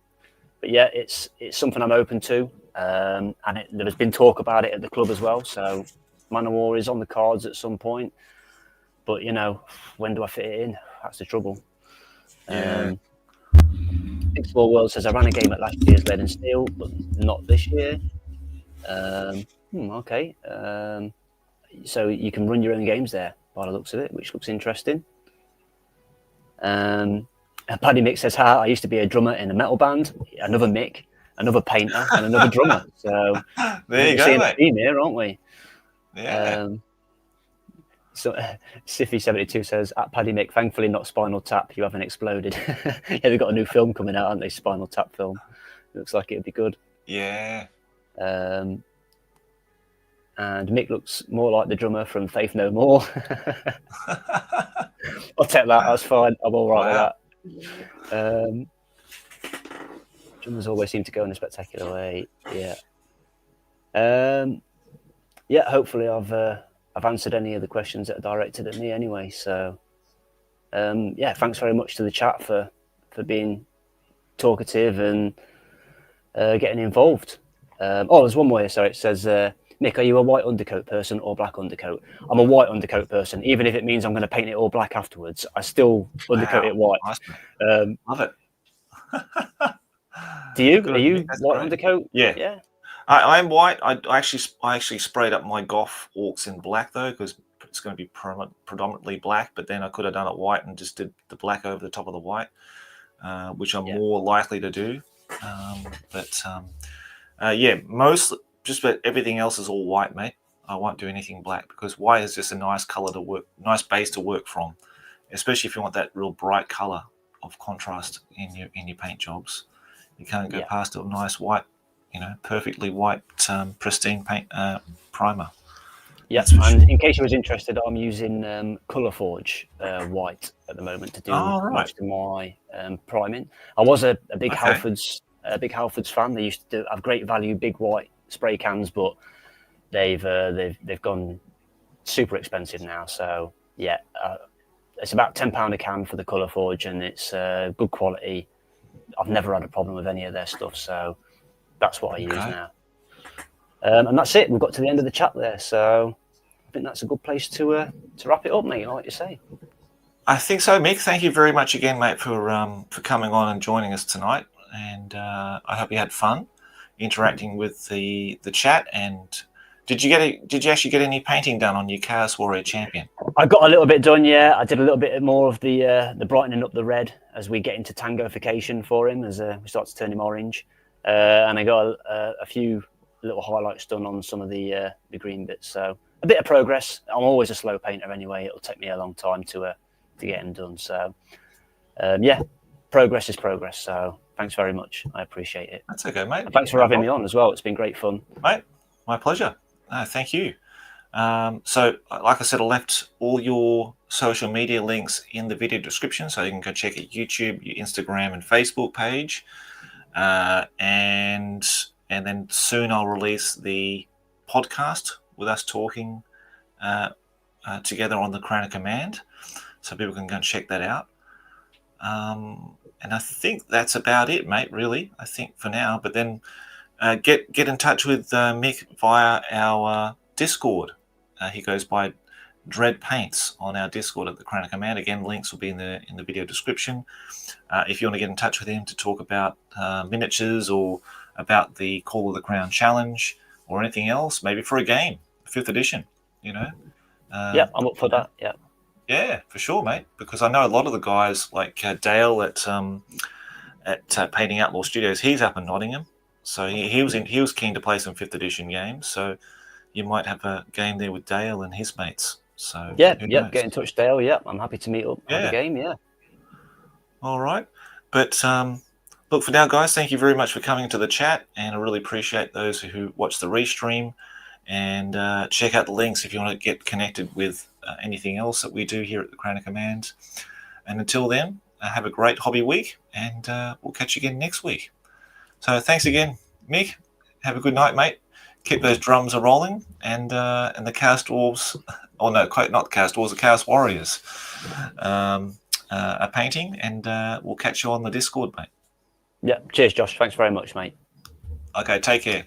Speaker 2: yeah, it's something I'm open to, and there has been talk about it at the club as well. So Man of War is on the cards at some point. But, when do I fit it in? That's the trouble. Big Small World says, I ran a game at last year's Lead and Steel, but not this year. Okay. So you can run your own games there, by the looks of it, which looks interesting. Paddy Mick says, I used to be a drummer in a metal band. Another Mick, another painter, and another drummer. So
Speaker 1: there you go, mate.
Speaker 2: Team here, aren't we?
Speaker 1: Yeah.
Speaker 2: So Siffy72 says, at Paddy Mick, thankfully not Spinal Tap, you haven't exploded. Yeah, they've got a new film coming out, haven't they? Spinal Tap film. Looks like it'd be good.
Speaker 1: Yeah.
Speaker 2: And Mick looks more like the drummer from Faith No More. I'll take that, that's fine. I'm all right with that. Drummers always seem to go in a spectacular way. Yeah. Hopefully I've answered any of the questions that are directed at me anyway. So, thanks very much to the chat for being talkative and getting involved. There's one more here. Sorry, it says, Mick, are you a white undercoat person or black undercoat? I'm a white undercoat person, even if it means I'm going to paint it all black afterwards. I still undercoat it white.
Speaker 1: Nice. Love it.
Speaker 2: Do you? Are you white undercoat?
Speaker 1: Yeah. I'm white. I actually sprayed up my Goth Orcs in black though, because it's going to be predominantly black. But then I could have done it white and just did the black over the top of the white, which I'm more likely to do. Just about everything else is all white, mate. I won't do anything black because white is just a nice color to work, nice base to work from, especially if you want that real bright color of contrast in your paint jobs. You can't go past a nice white. Perfectly white, pristine paint primer.
Speaker 2: Yes, and in case you was interested, I'm using Colourforge white at the moment to do most of my priming. I was a big Halfords a big Halfords fan. They used to have great value, big white spray cans, but they've gone super expensive now. So yeah, it's about £10 a can for the Colour Forge, and it's good quality. I've never had a problem with any of their stuff, so that's what I use now. And that's it. We've got to the end of the chat there, so I think that's a good place to wrap it up, mate. Like you say.
Speaker 1: I think so, Mick. Thank you very much again, mate, for coming on and joining us tonight. And I hope you had fun interacting with the chat. And did you actually get any painting done on your Chaos Warrior Champion?
Speaker 2: I got a little bit done, yeah. I did a little bit more of the brightening up the red as we get into tangofication for him, as we start to turn him orange. And I got a few little highlights done on some of the green bits. So a bit of progress. I'm always a slow painter anyway. It'll take me a long time to get them done. So yeah, progress is progress. So thanks very much. I appreciate it.
Speaker 1: That's okay, mate.
Speaker 2: And thanks for having me on as well. It's been great fun.
Speaker 1: Mate, my pleasure. Thank you. So like I said, I left all your social media links in the video description, so you can go check out YouTube, your Instagram and Facebook page. And then soon I'll release the podcast with us talking together on the Crown of Command, so people can go and check that out. And I think that's about it, mate, really, I think, for now. But then get in touch with Mick via our Discord. He goes by Dread Paints on our Discord at the Crown of Command. Again, links will be in the video description. If you want to get in touch with him to talk about miniatures or about the Call of the Crown challenge or anything else, maybe for a game, 5th edition, you know.
Speaker 2: Yeah, I'm up for that. Yeah.
Speaker 1: Yeah, for sure, mate. Because I know a lot of the guys, like Dale at Painting Outlaw Studios, he's up in Nottingham, so he was keen to play some 5th edition games. So you might have a game there with Dale and his mates. So
Speaker 2: yeah, get in touch, Dale. Yeah, I'm happy to meet up.
Speaker 1: Yeah.
Speaker 2: Have a game. Yeah.
Speaker 1: All right, but look, for now, guys, thank you very much for coming to the chat, and I really appreciate those who watch the restream. And check out the links if you want to get connected with anything else that we do here at the Crown of Command. And until then, have a great hobby week, and we'll catch you again next week. So thanks again, Mick. Have a good night, mate. Keep those drums a-rolling, and the Chaos Dwarves, or no, not the Chaos Dwarves, the Chaos Warriors are painting, and we'll catch you on the Discord, mate.
Speaker 2: Yeah, cheers, Josh. Thanks very much, mate.
Speaker 1: Okay, take care.